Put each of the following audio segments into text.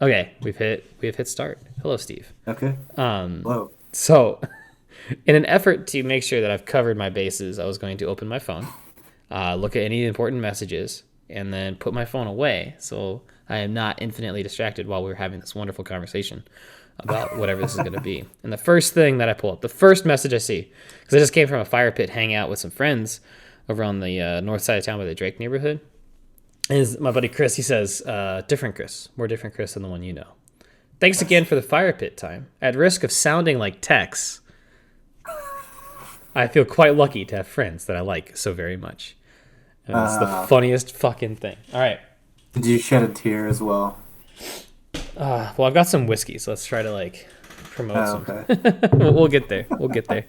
Okay, we've hit start. Hello, Steve. Okay. Hello. So, in an effort to make sure that I've covered my bases, I was going to open my phone, look at any important messages, and then put my phone away so I am not infinitely distracted while we're having this wonderful conversation about whatever this is going to be. And the first thing that I pull up, the first message I see, because I just came from a fire pit hangout with some friends over on the north side of town by the Drake neighborhood, is my buddy Chris. He says, different Chris, more different Chris than the one you know. Thanks again for the fire pit time. At risk of sounding like Tex, I feel quite lucky to have friends that I like so very much. And it's the Uh, funniest fucking thing. All right. did you shed a tear as well? Well, I've got some whiskey, so let's try to like promote some. Okay. We'll get there. We'll get there.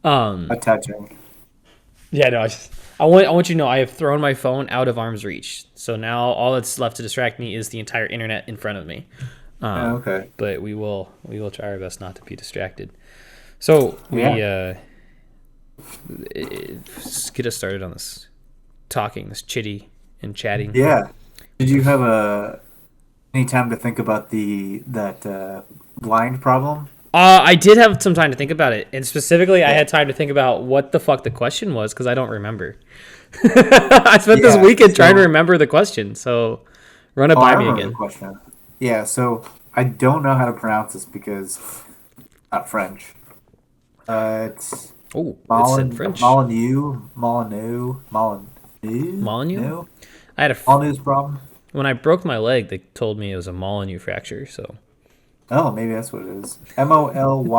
A touching. Yeah, no, I want you to know I have thrown my phone out of arm's reach. So now all that's left to distract me is the entire internet in front of me. Okay. But we will try our best not to be distracted. So Yeah. let's get us started on this talking, this chitty and chatting. Yeah. Did you have any time to think about the that blind problem? I did have some time to think about it, and specifically, I Yeah. had time to think about what the fuck the question was because I don't remember. I spent this Yeah. weekend trying to So, remember the question, so run it I by me remember the again. question. Yeah. So I don't know how to pronounce this because not French. It's Oh, it's in French. Molyneux. No, I had Molyneux's problem. when I broke my leg, they told me it was a Molyneux fracture. So Oh, maybe that's what it is. Molyneux.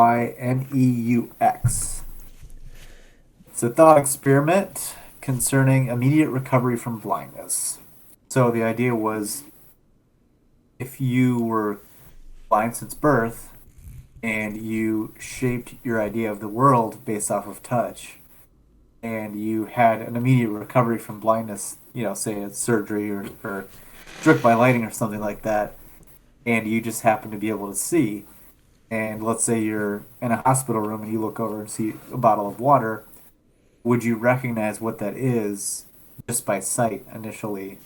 It's a thought experiment concerning immediate recovery from blindness. So the idea was if you were blind since birth and you shaped your idea of the world based off of touch and you had an immediate recovery from blindness, say it's surgery or struck by lightning or something like that, and you just happen to be able to see, and let's say you're in a hospital room and you look over and see a bottle of water, would you recognize what that is just by sight initially,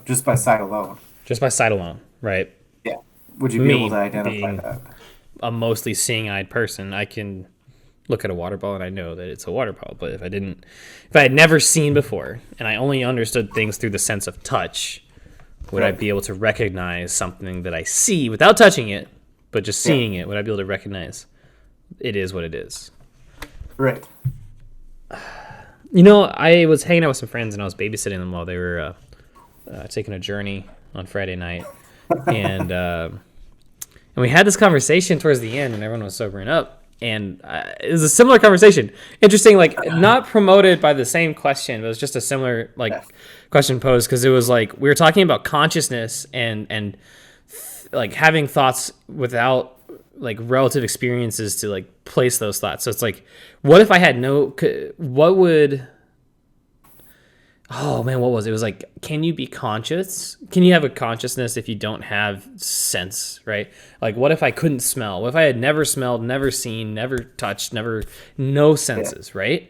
just by sight alone? just by sight alone, right? Yeah. Would you be able to Me identify being that? a mostly seeing-eyed person, I can look at a water ball and I know that it's a water ball. But if I had never seen before and I only understood things through the sense of touch, would I Right. be able to recognize something that I see without touching it, but just Yeah. seeing it? Would I be able to recognize it is what it is? Right. I was hanging out with some friends and I was babysitting them while they were taking a journey on Friday night, and we had this conversation towards the end when everyone was sobering up, and it was a similar conversation. Interesting, like not promoted by the same question, but it was just a similar like Yeah. question posed because it was like we were talking about consciousness and like having thoughts without like relative experiences to like place those thoughts. So it's like, what if I had what would oh man, what was it? It was like, can you be conscious? Can you have a consciousness if you don't have sense, right? Like, what if I couldn't smell? What if I had never smelled, never seen, never touched, no Yeah. senses, right?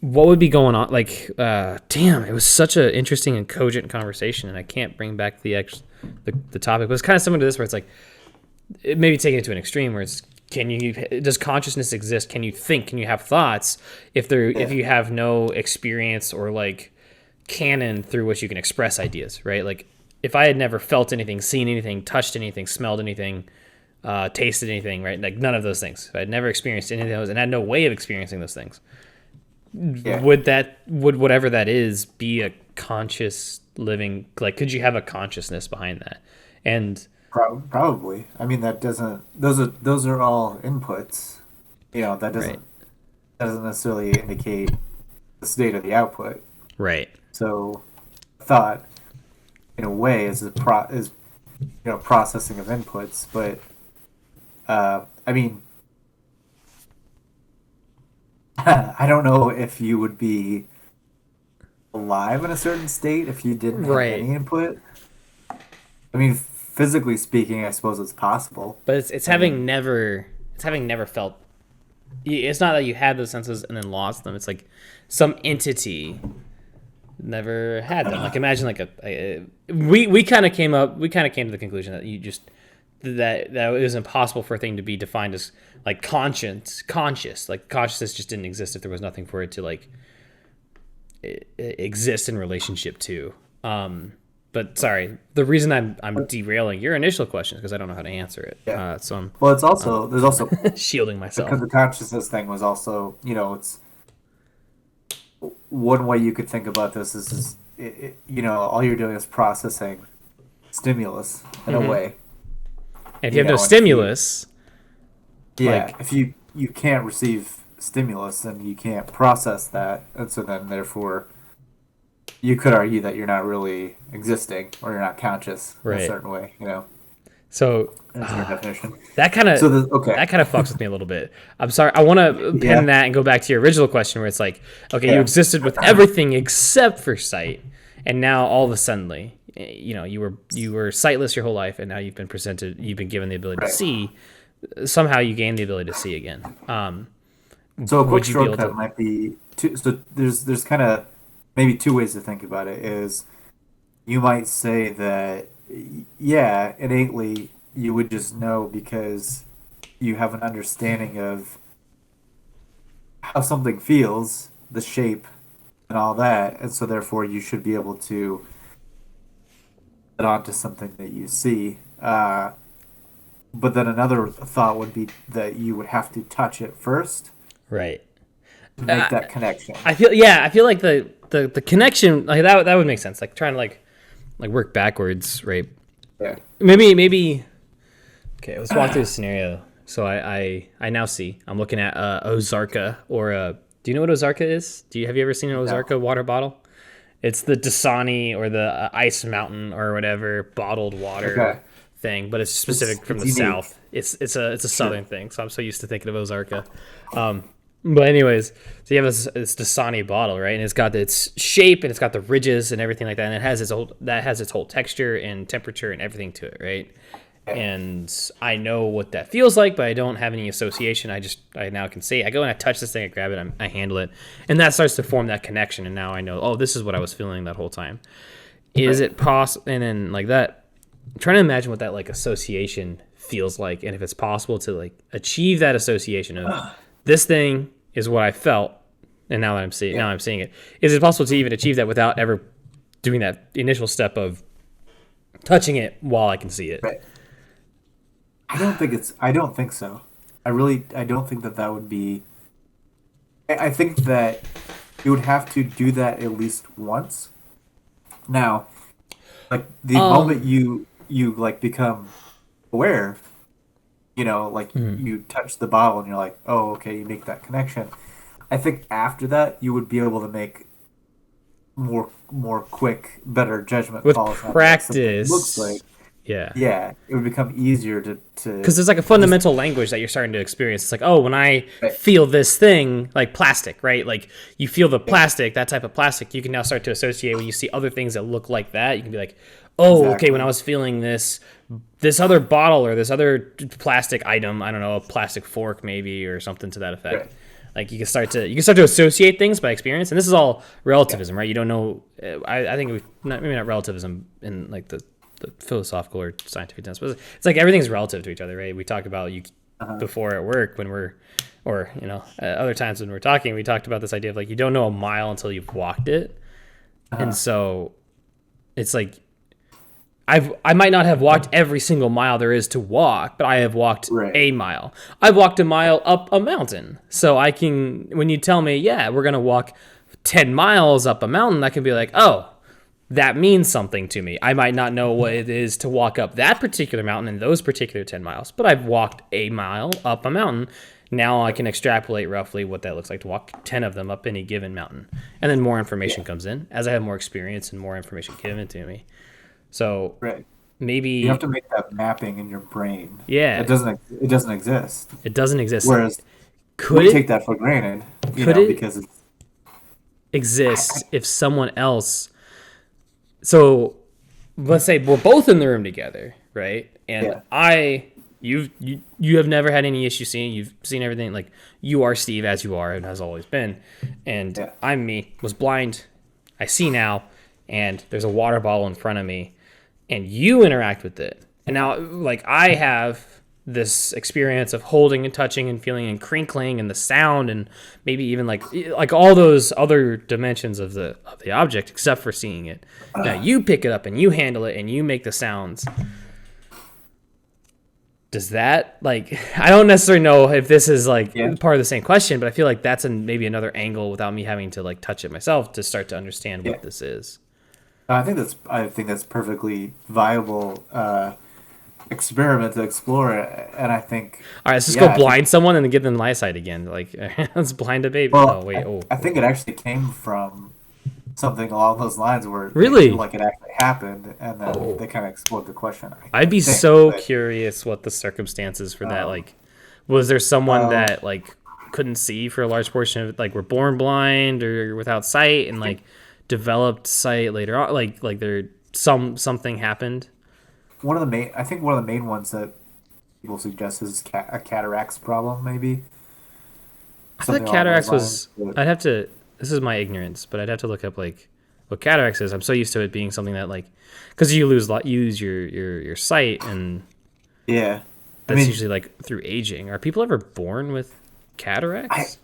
What would be going on? Like, damn, it was such an interesting and cogent conversation, and I can't bring back the topic, but it's kind of similar to this, where it's like, it maybe taking it to an extreme, where it's, does consciousness exist? Can you think? Can you have thoughts if Yeah. you have no experience or like canon through which you can express ideas, right? Like if I had never felt anything, seen anything, touched anything, smelled anything, tasted anything, right? Like none of those things. If I had never experienced any of those and had no way of experiencing those things, Yeah. would whatever that is be a conscious living? Like, could you have a consciousness behind that? And Probably. I mean, that doesn't. Those are all inputs. That right, doesn't necessarily indicate the state of the output. right, So, thought, in a way, is processing of inputs. But I mean, I don't know if you would be alive in a certain state if you didn't have right. any input. I mean, physically speaking, I suppose it's possible. But it's I having mean, never felt. It's not that you had those senses and then lost them. It's like some entity never had them. Like imagine like we kind of came to the conclusion that that it was impossible for a thing to be defined as like conscious. Like consciousness just didn't exist if there was nothing for it to like exist in relationship to. But sorry, the reason I'm derailing your initial question is because I don't know how to answer it. Yeah. So I'm Well, it's also there's also shielding myself. because the consciousness thing was also, it's one way you could think about this is all you're doing is processing stimulus in a way. And if you have no stimulus, If you can't receive stimulus, then you can't process that, and so then therefore you could argue that you're not really existing or you're not conscious in a certain way. So that's your definition. That kind of fucks with me a little bit. I'm sorry. I want to pin that and go back to your original question where it's like, okay, you existed with everything except for sight, and now all of a sudden, you were sightless your whole life, and now you've been given the ability to see. Somehow you gain the ability to see again. So a quick shortcut might be so there's kind of maybe two ways to think about it. Is you might say that innately you would just know because you have an understanding of how something feels, the shape, and all that, and so therefore you should be able to get onto something that you see. But then another thought would be that you would have to touch it first, right, to make that connection. I feel like the connection like that would make sense. Like trying to like work backwards, right? Yeah. Maybe. Okay, let's walk through the scenario. So I now see. I'm looking at Ozarka do you know what Ozarka is? Have you ever seen an Ozarka water bottle? It's the Dasani or the Ice Mountain or whatever bottled water thing, but it's specific from the unique. South. It's a southern thing, so I'm so used to thinking of Ozarka. But anyways, so you have this Dasani bottle, right? And it's got its shape and it's got the ridges and everything like that, and it has its whole texture and temperature and everything to it, right? And I know what that feels like, but I don't have any association. I now can see. I go and I touch this thing, I grab it, I handle it, and that starts to form that connection. And now I know, oh, this is what I was feeling that whole time. Is it possible? And then like that, I'm trying to imagine what that like association feels like, and if it's possible to like achieve that association of this thing is what I felt, and now I'm seeing it. Is it possible to even achieve that without ever doing that initial step of touching it while I can see it? Right. I don't think so. I don't think that would be. I think that you would have to do that at least once. Now, like the moment you like become aware, you touch the bottle and you're like, oh, okay, you make that connection. I think after that you would be able to make more quick, better judgment with calls. Practice. Looks like. Yeah, it would become easier to because there's like a fundamental language that you're starting to experience. It's like, oh, when I feel this thing, like plastic, right? Like you feel the plastic, that type of plastic, you can now start to associate when you see other things that look like that. You can be like, oh, okay, when I was feeling this other bottle or this other plastic item, I don't know, a plastic fork maybe or something to that effect. Right. Like you can start to associate things by experience, and this is all relativism, right? You don't know. I think maybe not relativism in like the philosophical or scientific sense, but it's like everything's relative to each other, right? We talked about before at work when other times when we're talking, we talked about this idea of like you don't know a mile until you've walked it, and so it's like I might not have walked every single mile there is to walk, but I have walked a mile. I've walked a mile up a mountain, so I can. When you tell me, yeah, we're gonna walk 10 miles up a mountain, I can be like, oh, that means something to me. I might not know what it is to walk up that particular mountain in those particular 10 miles, but I've walked a mile up a mountain. Now I can extrapolate roughly what that looks like to walk 10 of them up any given mountain. And then more information comes in as I have more experience and more information given to me. So maybe you have to make that mapping in your brain. Yeah. It doesn't exist. It doesn't exist. Whereas we take that for granted, because it exists if someone else. So let's say we're both in the room together, right? And you have never had any issue seeing. You've seen everything. Like you are Steve as you are and has always been, and I'm me. Was blind. I see now, and there's a water bottle in front of me, and you interact with it. And now, like, I have this experience of holding and touching and feeling and crinkling and the sound and maybe even like all those other dimensions of the object, except for seeing it. Now you pick it up and you handle it and you make the sounds. Does that, like, I don't necessarily know if this is like part of the same question, but I feel like that's maybe another angle without me having to like touch it myself to start to understand what this is. I think that's perfectly viable experiment to explore, and I think. All right, let's just go blind someone and then give them my eyesight again. Like, let's blind a baby. Well, oh wait, I think it actually came from something along those lines where really, like it actually happened, and then they kind of explored the question. I'd be so curious what the circumstances for that. Like, was there someone that like couldn't see for a large portion of it, like were born blind or without sight, and like developed sight later on? Like there something happened. One of the main ones that people suggest is a cataracts problem, maybe. I thought cataracts was. I'd have to. This is my ignorance, but I'd have to look up like what cataracts is. I'm so used to it being something that like because you use your sight, and that's usually like through aging. Are people ever born with cataracts?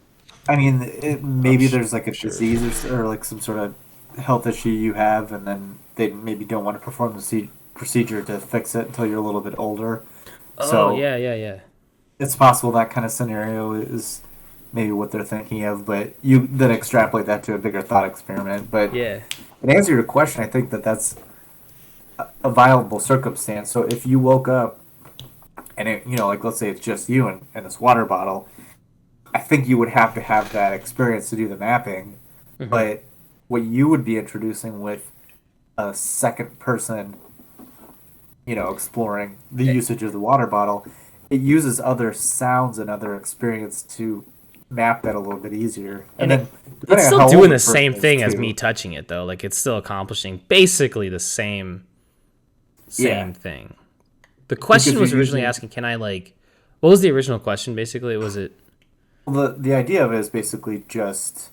I mean, maybe there's like a disease or like some sort of health issue you have, and then they maybe don't want to perform the procedure to fix it until you're a little bit older. So yeah. It's possible that kind of scenario is maybe what they're thinking of, but you then extrapolate that to a bigger thought experiment. But in answer to your question, I think that's a viable circumstance. So if you woke up and like let's say it's just you and this water bottle, I think you would have to have that experience to do the mapping. Mm-hmm. But what you would be introducing with a second person, exploring the usage of the water bottle, it uses other sounds and other experience to map that a little bit easier. And then it's still doing the same thing as me touching it, though. Like, it's still accomplishing basically the same thing. The question was originally asking, can I, like... What was the original question, basically? Was it... Well, the idea of it is basically just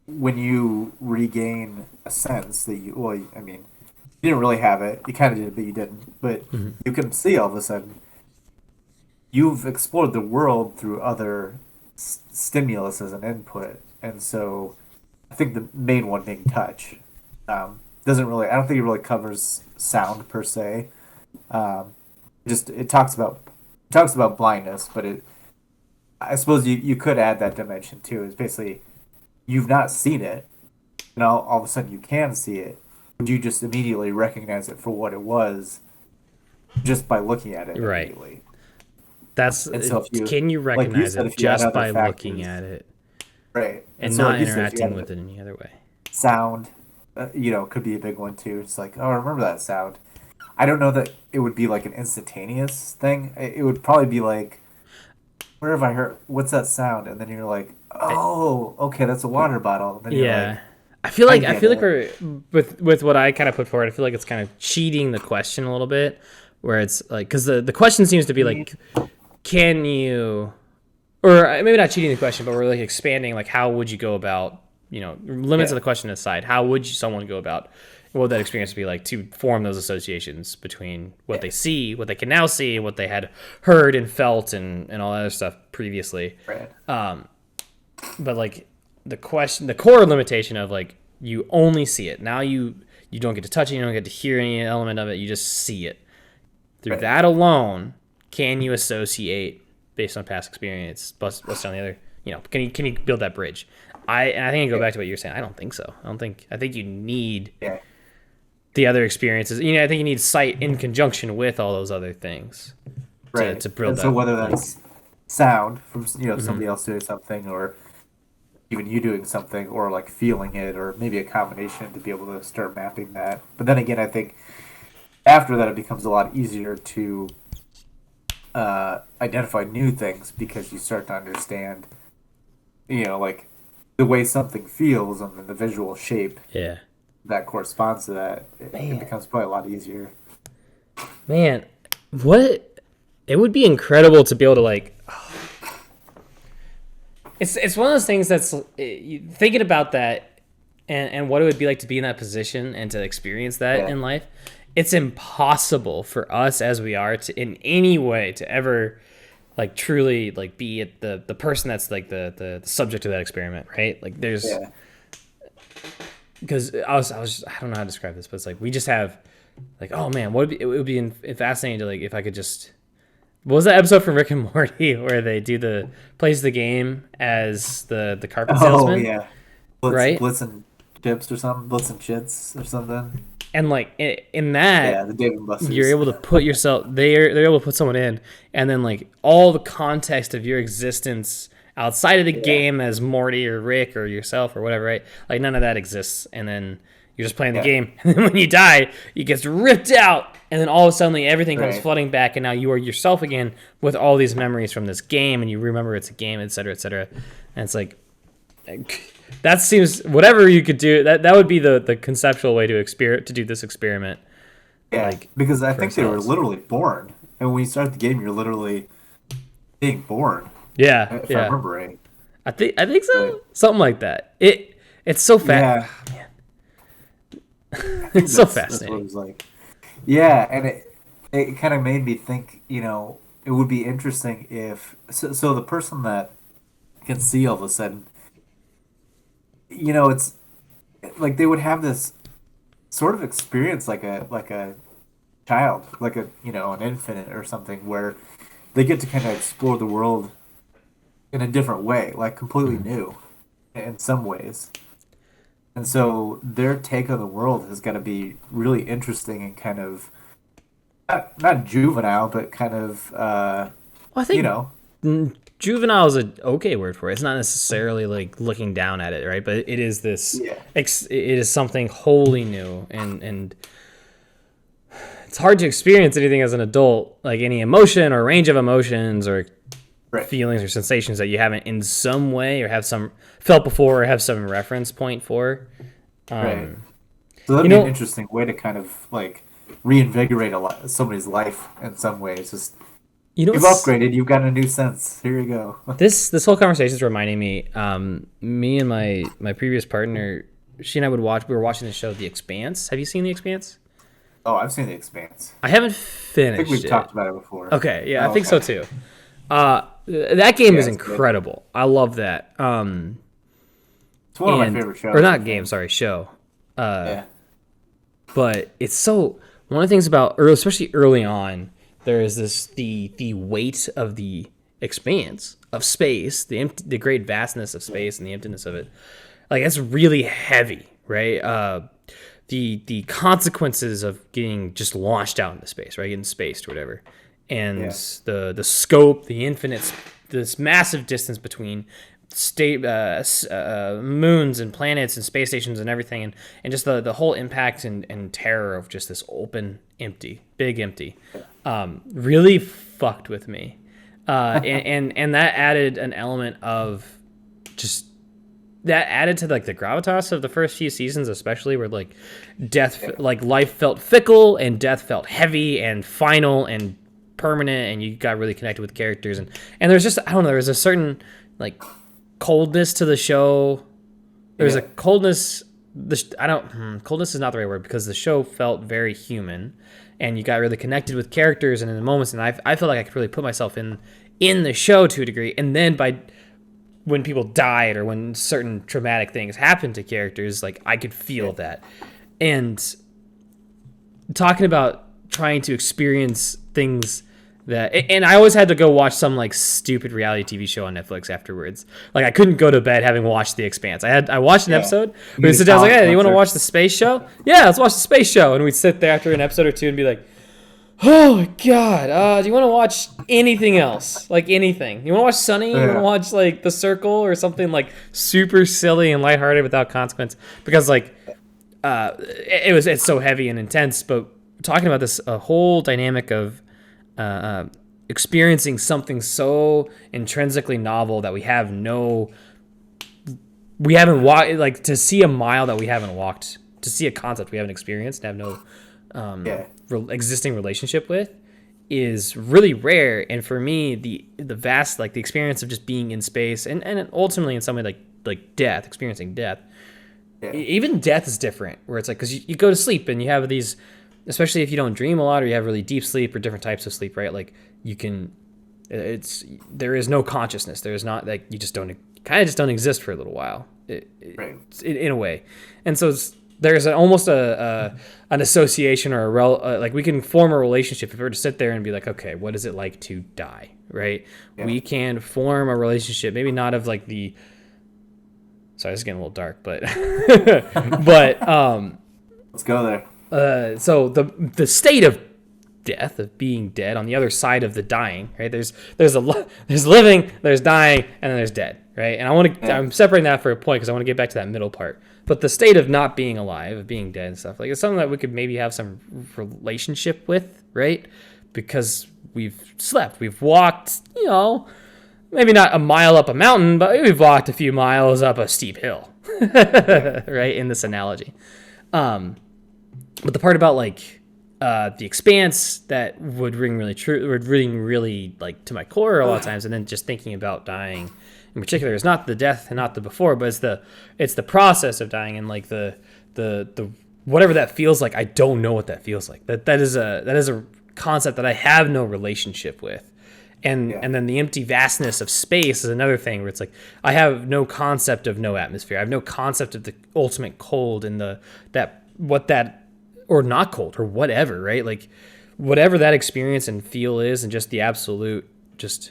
when you regain a sense that you didn't really have it. You kind of did, but you didn't. But you can see all of a sudden you've explored the world through other stimulus as an input. And so I think the main one being touch doesn't really, I don't think it really covers sound per se. It talks about blindness, but I suppose you could add that dimension too. It's basically you've not seen it, and all of a sudden you can see it. Would you just immediately recognize it for what it was just by looking at it? Right. Immediately? Can you recognize it just by looking at it? Right. And so not interacting with it any other way. Sound, could be a big one too. It's like, oh, I remember that sound. I don't know that it would be like an instantaneous thing. It would probably be like, where have I heard? What's that sound? And then you're like, oh, okay, that's a water bottle. And then you're like, I feel like we're with what I kind of put forward. I feel like it's kind of cheating the question a little bit, where it's like because the question seems to be like, can you, or maybe not cheating the question, but we're like expanding like how would you go about limits of the question aside, how would someone go about what would that experience be like to form those associations between what they see, what they can now see, what they had heard and felt and all that other stuff previously. Right. But like the core limitation of like you only see it. Now you don't get to touch it, you don't get to hear any element of it, you just see it. Through that alone, can you associate based on past experience, what's on the other, can you build that bridge? I think I go back to what you're saying. I don't think so. I think you need the other experiences. I think you need sight in conjunction with all those other things to build that. So whether that's sound from somebody else doing something, or even you doing something, or like feeling it, or maybe a combination to be able to start mapping that. But then again, I think after that it becomes a lot easier to identify new things because you start to understand, like the way something feels and then the visual shape that corresponds to that. It becomes probably a lot easier. Man, it would be incredible to be able to like. It's one of those things that's thinking about that. and what it would be like to be in that position and to experience that Yeah. in life. It's impossible for us as we are to in any way to ever like truly like be at the person that's like the subject of that experiment, right? Like there's Yeah. because I don't know how to describe this, but it's like we just have like, oh man, it would be fascinating to like if I could just, what was that episode from Rick and Morty where they do plays the game as the carpet Oh salesman, yeah. right? Blitz and chips or something. Blitz and chits or something. And like in Yeah, that the Dave and Buster's. you're able to put yourself they're able to put someone in, and then like all the context of your existence outside of the game as Morty or Rick or yourself or whatever, right? Like none of that exists, and then you're just playing the game, and then when you die it gets ripped out, and then all of a sudden everything comes Right. flooding back, and now you are yourself again with all these memories from this game, and you remember it's a game, etc., etc. And it's like that seems, whatever you could do, that would be the conceptual way to do this experiment. Yeah, like, because I for think they were ourselves. literally born. And when you start the game, you're literally being born, Yeah, if I yeah. remember right. I think so. Right. Something like that. It's so fast. Yeah, It's so that's what it fascinating. was like. Yeah, and it kind of made me think, it would be interesting if so the person that can see all of a sudden, it's like they would have this sort of experience like a child, like an infant or something where they get to kind of explore the world in a different way, like completely new in some ways. And so their take on the world has got to be really interesting and kind of not juvenile, but kind of Well, I you think know, juvenile is a okay word for it. It's not necessarily like looking down at it, right? But it is this. yeah, It is something wholly new, and it's hard to experience anything as an adult, like any emotion or range of emotions or right, feelings or sensations that you haven't in some way or have some felt before or have some reference point for. right. So that'd You be an know, interesting way to kind of like reinvigorate somebody's life in some ways. Just you've what's upgraded, you've got a new sense. Here you go. this whole conversation is reminding me. Me and my previous partner, she and I we were watching the show The Expanse. Have you seen The Expanse? Oh, I've seen The Expanse. I haven't I think finished we've it. talked about it before. Okay, yeah, I Oh, think so okay. too. That game Yeah, is it's good. incredible. I love that. It's one of my And favorite shows. or not game, sorry, show. Yeah, But it's so, one of the things about early, especially early on, there is this the weight of the expanse of space, the great vastness of space and the emptiness of it. Like it's really heavy, right? The consequences of getting just launched out into space, right? Getting spaced or whatever, and Yeah. the scope, the infinite, this massive distance between moons and planets and space stations and everything, and just the whole impact and terror of just this open, empty, big empty, really fucked with me, and that added an element of just that added to like the gravitas of the first few seasons, especially where like like life felt fickle and death felt heavy and final and permanent, and you got really connected with characters, and there's just, I don't know, there was a certain like coldness to the show. There's Yeah. a coldness. Coldness is not the right word, because the show felt very human, and you got really connected with characters and in the moments, and I felt like I could really put myself in the show to a degree, and then when people died or when certain traumatic things happened to characters, like I could feel that. And talking about trying to experience things that, and I always had to go watch some like stupid reality TV show on Netflix afterwards. Like I couldn't go to bed having watched The Expanse. I watched an Yeah. episode. You We need sit a down, I was like, college hey, you want to lecture. watch the space show? Yeah, let's watch the space show. And we'd sit there after an episode or two and be like, oh my god, do you want to watch anything else? Like anything? You want to watch Sunny? You want Yeah. to watch like The Circle or something like super silly and lighthearted without consequence? Because like it's so heavy and intense. But talking about this, a whole dynamic of experiencing something so intrinsically novel that we haven't walked, like to see a mile that we haven't walked, to see a concept we haven't experienced and have no Yeah. existing relationship with, is really rare. And for me, the vast, like the experience of just being in space and ultimately in some way like experiencing death Yeah. Even death is different, where it's like, because you go to sleep and you have these, especially if you don't dream a lot or you have really deep sleep or different types of sleep, right? Like you can, there is no consciousness. There is not, like, you just don't, kind of just don't exist for a little while, Right. in a way. And so there's almost an association or like we can form a relationship if we were to sit there and be like, okay, what is it like to die, right? Yeah. We can form a relationship, maybe not of like sorry, this is getting a little dark, but but Let's go there. so the state of death, of being dead, on the other side of the dying, right? There's living, there's dying, and then there's dead, right? And I'm separating that for a point because I want to get back to that middle part. But the state of not being alive, of being dead and stuff, like, it's something that we could maybe have some relationship with, right? Because we've slept, we've walked, maybe not a mile up a mountain, but we've walked a few miles up a steep hill, right? In this analogy. But the part about like the expanse that would ring really true, would ring really like to my core a lot of times, and then just thinking about dying in particular is not the death and not the before, but it's the process of dying, and like the whatever that feels like. I don't know what that feels like. That is a concept that I have no relationship with. And then the empty vastness of space is another thing where it's like I have no concept of no atmosphere. I have no concept of the ultimate cold and or not cold or whatever, right? Like whatever that experience and feel is, and just the absolute, just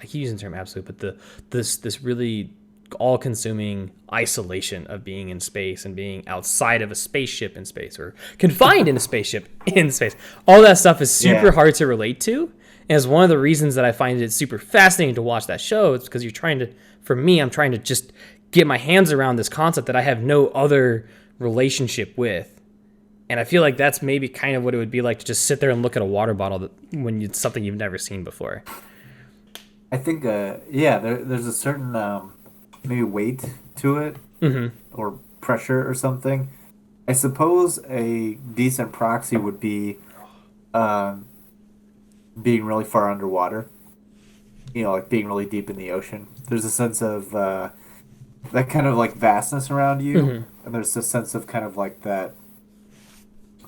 I keep using the term absolute, but this really all-consuming isolation of being in space and being outside of a spaceship in space, or confined in a spaceship in space. All that stuff is super hard to relate to. And it's one of the reasons that I find it super fascinating to watch that show. It's because I'm trying to just get my hands around this concept that I have no other relationship with. And I feel like that's maybe kind of what it would be like to just sit there and look at a water bottle when it's something you've never seen before. I think, there's a certain maybe weight to it, or pressure or something. I suppose a decent proxy would be being really far underwater. Like being really deep in the ocean. There's a sense of that kind of like vastness around you, and there's a sense of kind of like that,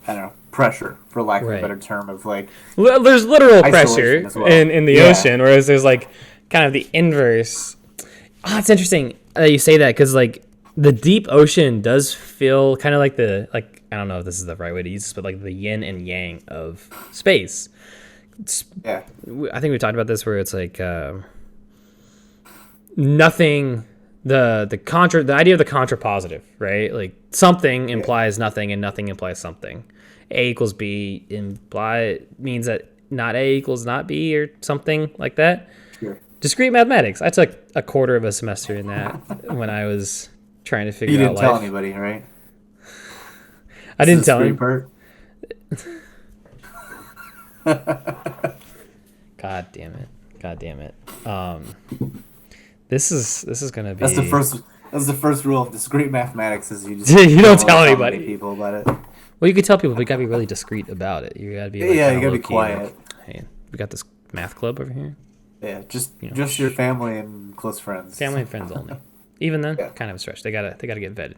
I don't know, pressure, for lack of a better term, of like there's literal pressure well. in the ocean, whereas there's like kind of the inverse. It's interesting that you say that, because like the deep ocean does feel kind of like I don't know if this is the right way to use this, but like the yin and yang of space. I think we talked about this, where it's like nothing. The idea of the contrapositive, right? Like something implies nothing, and nothing implies something. A equals B means that not A equals not B, or something like that. Sure. Discrete mathematics. I took a quarter of a semester in that when I was trying to figure out life. You didn't tell anybody, right? I didn't tell him. God damn it. This is gonna be. That's the first rule of discrete mathematics: is you just you don't tell anybody. People about it. Well, you could tell people, but you gotta be really discreet about it. You gotta be like, you gotta be quiet. Like, hey, we got this math club over here. Yeah, just your family and close friends. Family and friends only. Even then, kind of a stretch. They gotta get vetted.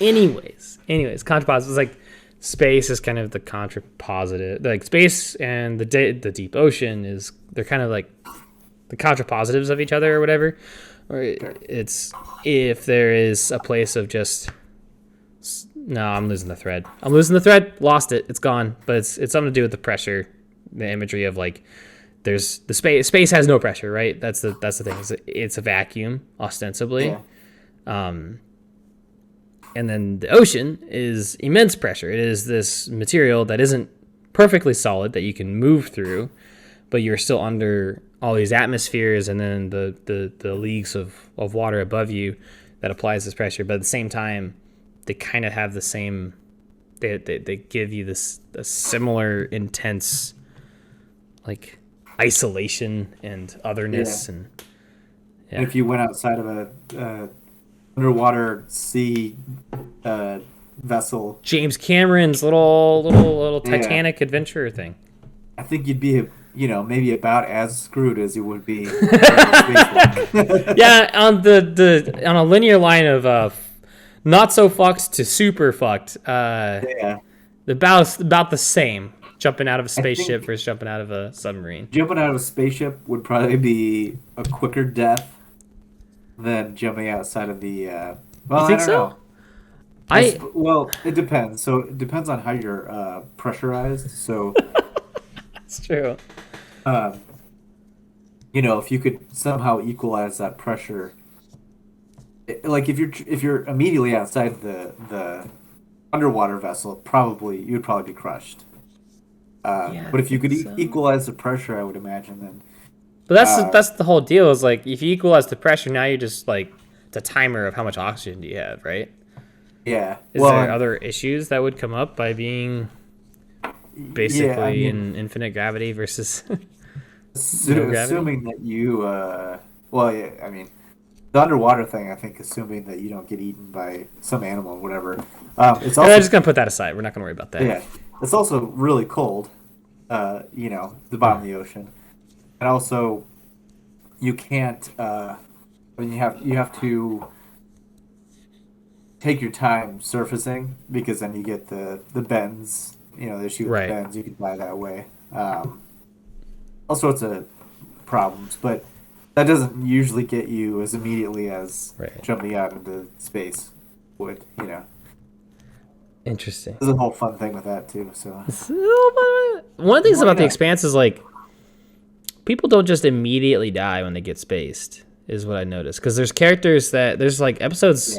Anyways, contrapositive is like space is kind of the contrapositive. Like space and the deep ocean they're kind of like the contrapositives of each other, or whatever. Or it's, if there is a place of just, no, I'm losing the thread. Lost it. It's gone. But it's something to do with the pressure, the imagery of like, there's the space has no pressure, right? That's the thing. It's a vacuum, ostensibly. Yeah. And then the ocean is immense pressure. It is this material that isn't perfectly solid that you can move through, but you're still under all these atmospheres, and then the leagues of water above you that applies this pressure. But at the same time, they kind of have the same. They give you a similar intense, like, isolation and otherness. And if you went outside of a underwater sea vessel, James Cameron's little Titanic adventure thing, I think you'd be maybe about as screwed as you would be. Yeah, on a linear line of not so fucked to super fucked. Yeah, About the same. Jumping out of a I spaceship think versus jumping out of a submarine. jumping out of a spaceship would probably be a quicker death than jumping outside of the. You Well, I think don't so? know. I Well, it depends. So it depends on how you're pressurized. So, It's true. um, if you could somehow equalize that pressure, like if you're immediately outside the underwater vessel, probably you'd probably be crushed. Yeah, I But if you think could so. equalize the pressure, I would imagine then. But that's Uh, that's the whole deal. Is like if you equalize the pressure, now you're just like it's a timer of how much oxygen do you have, right? yeah. Is Well, there and other issues that would come up by being yeah. I basically mean, in infinite gravity versus no gravity? assuming that you, well, yeah. I mean, the underwater thing. I think assuming that you don't get eaten by some animal, or whatever. It's And I'm also just gonna put that aside. We're not gonna worry about that. yeah. It's also really cold. The bottom of the ocean, and also you can't. I mean, you have to take your time surfacing because then you get the bends. The issue with the Right. bends. You can fly that way. All sorts of problems, but that doesn't usually get you as immediately as Right. jumping out into space would. Interesting. There's a whole fun thing with that too. So One of the things why about the not? Expanse is like people don't just immediately die when they get spaced. Is what I noticed because there's characters that there's like episodes.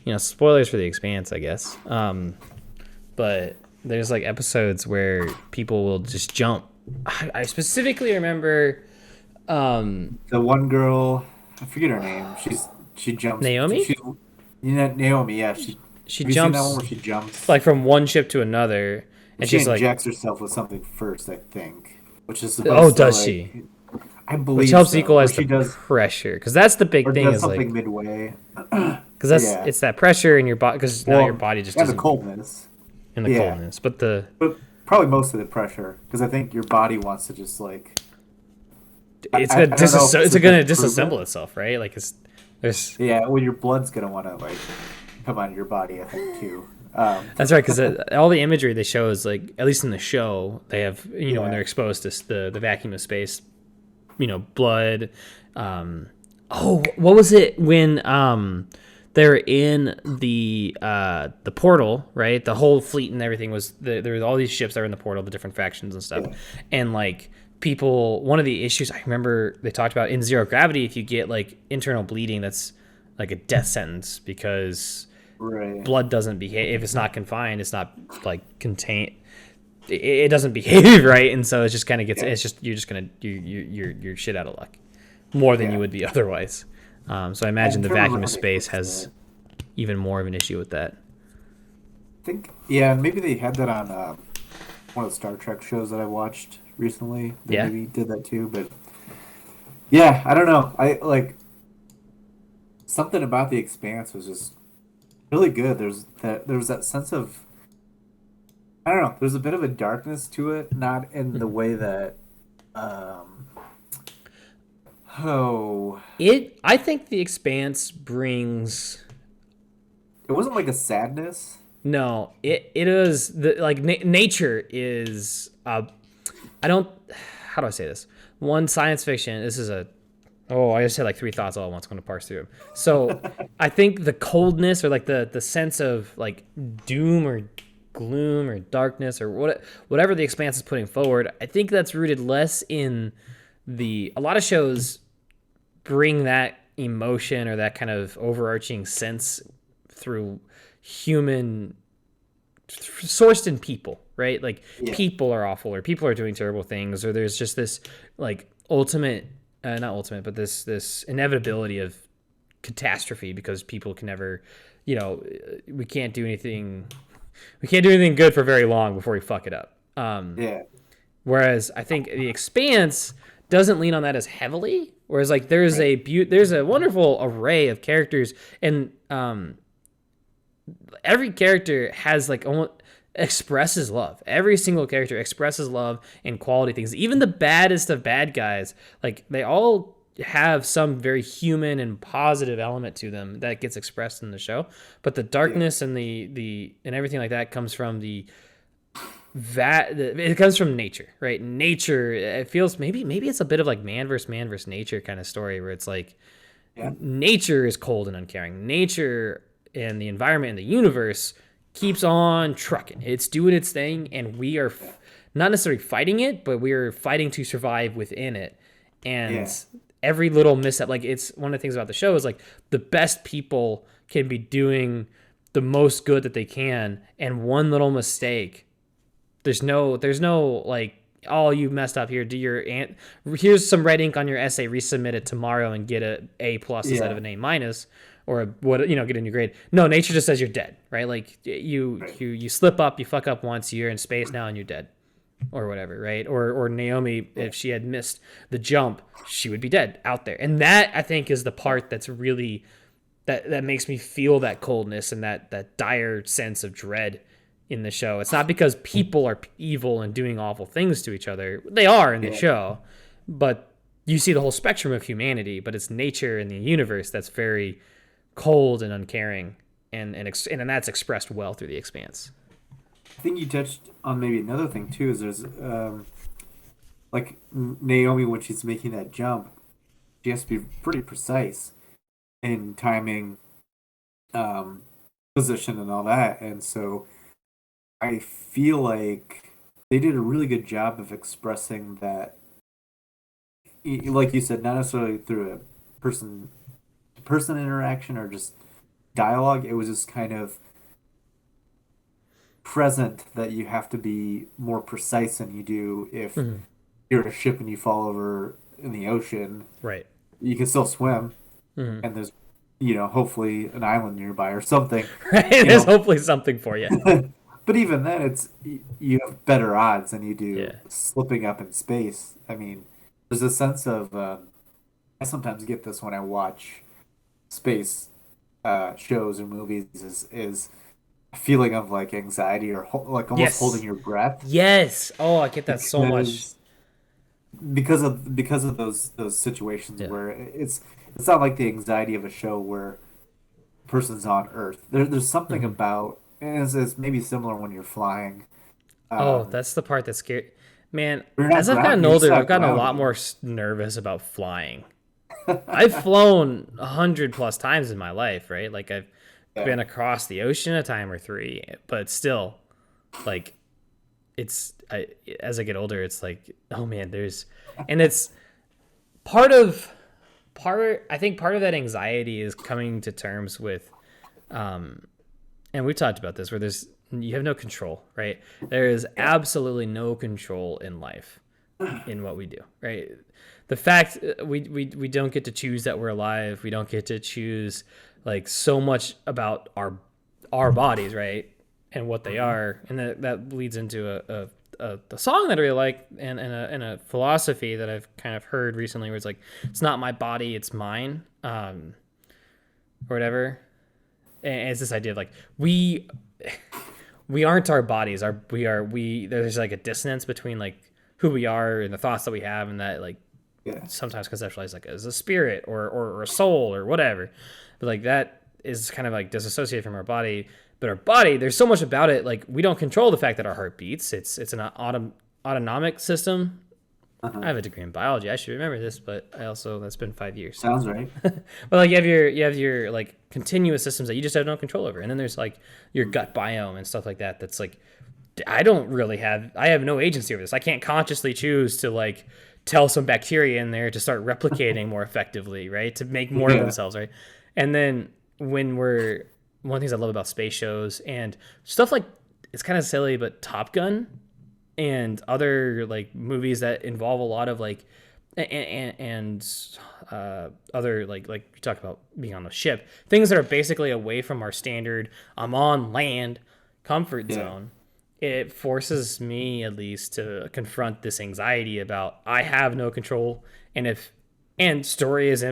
Yeah, Spoilers for the Expanse, I guess. But there's like episodes where people will just jump. I specifically remember the one girl, I forget her name. She jumps. Naomi. Naomi. Yeah, she. She Have you seen that one jumps where she jumps? like from one ship to another, and She she's like, injects herself with something first, I think, which is "Oh, supposed to does like. she?" I Which believe helps so. Or equalize the she does, pressure, because that's the big or thing. does Is like, something midway. because that's Yeah. it's that pressure in your body, because now your Well, body just and the isn't coldness. in the Yeah, coldness. But the but probably most of the pressure because I think your body wants to just like. it's I gonna don't know if it's to gonna disprove disassemble it. itself, right? Like it's there's Yeah, well, your blood's gonna want to like come out of your body, I think too. That's right, because all the imagery they show is like, at least in the show, they have when Yeah, they're exposed to the vacuum of space, blood. Oh, what was it when they're in the portal, right? The whole fleet and everything there was all these ships that were in the portal, the different factions and stuff, yeah, and like people. One of the issues I remember they talked about in zero gravity, if you get like internal bleeding, that's like a death sentence because right. blood doesn't behave if it's not confined, it's not like contained, it doesn't behave right, and so it just kind of gets, Yeah, it's just you're just gonna you're shit out of luck more than you yeah. would be otherwise. So I imagine I'm the trying to remember vacuum of how they space fixed has that. even more of an issue with that. I think yeah, maybe they had that on one of the Star Trek shows that I watched recently. They Yeah. maybe did that too, but yeah, I don't know. I like something about the Expanse was just really good. There was that sense of I don't know. There's a bit of a darkness to it, not in the way that um oh I think the Expanse brings, it wasn't like a sadness. no, it is the like nature is I don't, how do I say this? One, science fiction. This is a, oh, I just had like three thoughts all at once. I'm going to parse through them. So I think the coldness or like the sense of like doom or gloom or darkness or whatever the Expanse is putting forward, I think that's rooted less in a lot of shows bring that emotion or that kind of overarching sense through human, sourced in people, right? Like Yeah, people are awful or people are doing terrible things, or there's just this like ultimate, not ultimate, but this inevitability of catastrophe because people can never, you know, we can't do anything, we can't do anything good for very long before we fuck it up. yeah, Whereas I think the Expanse doesn't lean on that as heavily. Whereas like right. there's a wonderful array of characters, and every character has like almost expresses love. Every single character expresses love and quality things. Even the baddest of bad guys, like they all have some very human and positive element to them that gets expressed in the show, but the Yeah. darkness and the and everything like that comes from it comes from nature, right? Nature, it feels, maybe it's a bit of like man versus nature kind of story, where it's like Yeah. nature is cold and uncaring. Nature and the environment and the universe keeps on trucking. It's doing its thing, and we are not necessarily fighting it, but we are fighting to survive within it. And Yeah. every little mishap, like, it's one of the things about the show is like the best people can be doing the most good that they can, and one little mistake, there's no like, oh, you messed up here. Do your here's some red ink on your essay. Resubmit it tomorrow and get A plus instead of Yeah. an A minus, or get a new grade. No, nature just says you're dead, right? Like Right. you slip up, you fuck up once, you're in space now and you're dead, or whatever, right? Or Naomi, Yeah. if she had missed the jump, she would be dead out there. And that, I think, is the part that's really that makes me feel that coldness and that dire sense of dread in the show. It's not because people are evil and doing awful things to each other. They are in the Yeah. show, but you see the whole spectrum of humanity. But it's nature and the universe that's very cold and uncaring, and that's expressed well through the Expanse. I think you touched on maybe another thing too. Is there's like Naomi, when she's making that jump, she has to be pretty precise in timing, um, position, and all that. And so I feel like they did a really good job of expressing that, like you said, not necessarily through a person to person interaction or just dialogue. It was just kind of present that you have to be more precise than you do if Mm-hmm. you're a ship and you fall over in the ocean. Right. You can still swim, Mm-hmm. and there's, hopefully an island nearby or something, Right. you There's know. hopefully something for you. But even then, you have better odds than you do Yeah. slipping up in space. I mean, there's a sense of I sometimes get this when I watch space shows or movies is a feeling of like anxiety or like almost holding Yes. your breath Yes. Oh, I get that so much. because because of those situations Yeah. where it's not like the anxiety of a show where a person's on Earth. There's something Mm-hmm. about, and it's maybe similar when you're flying. Oh, Um, that's the part that's scary. Man, you're as not I've gotten you're just older, I've not gotten a lot grounded. more nervous about flying. I've flown 100 plus times in my life, right? Like, I've Yeah, been across the ocean a time or three, but still, like, as I get older, it's like, oh man, and it's part of I think part of that anxiety is coming to terms with, and we've talked about this, where you have no control, right? There is yeah, absolutely no control in life, in what we do, right? The fact, we don't get to choose that we're alive. We don't get to choose like so much about our bodies, right? And what they hmm are. And that leads into a song that I really like, and a philosophy that I've kind of heard recently, where it's like, it's not my body, it's mine, or whatever. And it's this idea of like, we aren't our bodies. We there's like a dissonance between like who we are and the thoughts that we have, and that, like, yeah, sometimes conceptualized like as a spirit or a soul or whatever. But like, that is kind of like disassociated from our body. But our body, there's so much about it. Like, we don't control the fact that our heart beats. It's an autonomic system. I uh-huh. have a degree in biology. I should remember this, but that's been 5 years. Sounds right. But like, you have your like continuous systems that you just have no control over, and then there's like your gut biome and stuff like that. That's like, I have no agency over this. I can't consciously choose to like tell some bacteria in there to start replicating more effectively, right? To make more of Yeah, themselves, right? And then one of the things I love about space shows and stuff like, it's kind of silly, but Top Gun and other like movies that involve a lot of like, and other like you talk about being on the ship, things that are basically away from our standard I'm on land comfort yeah, zone. It forces me, at least, to confront this anxiety about, I have no control, and if And story is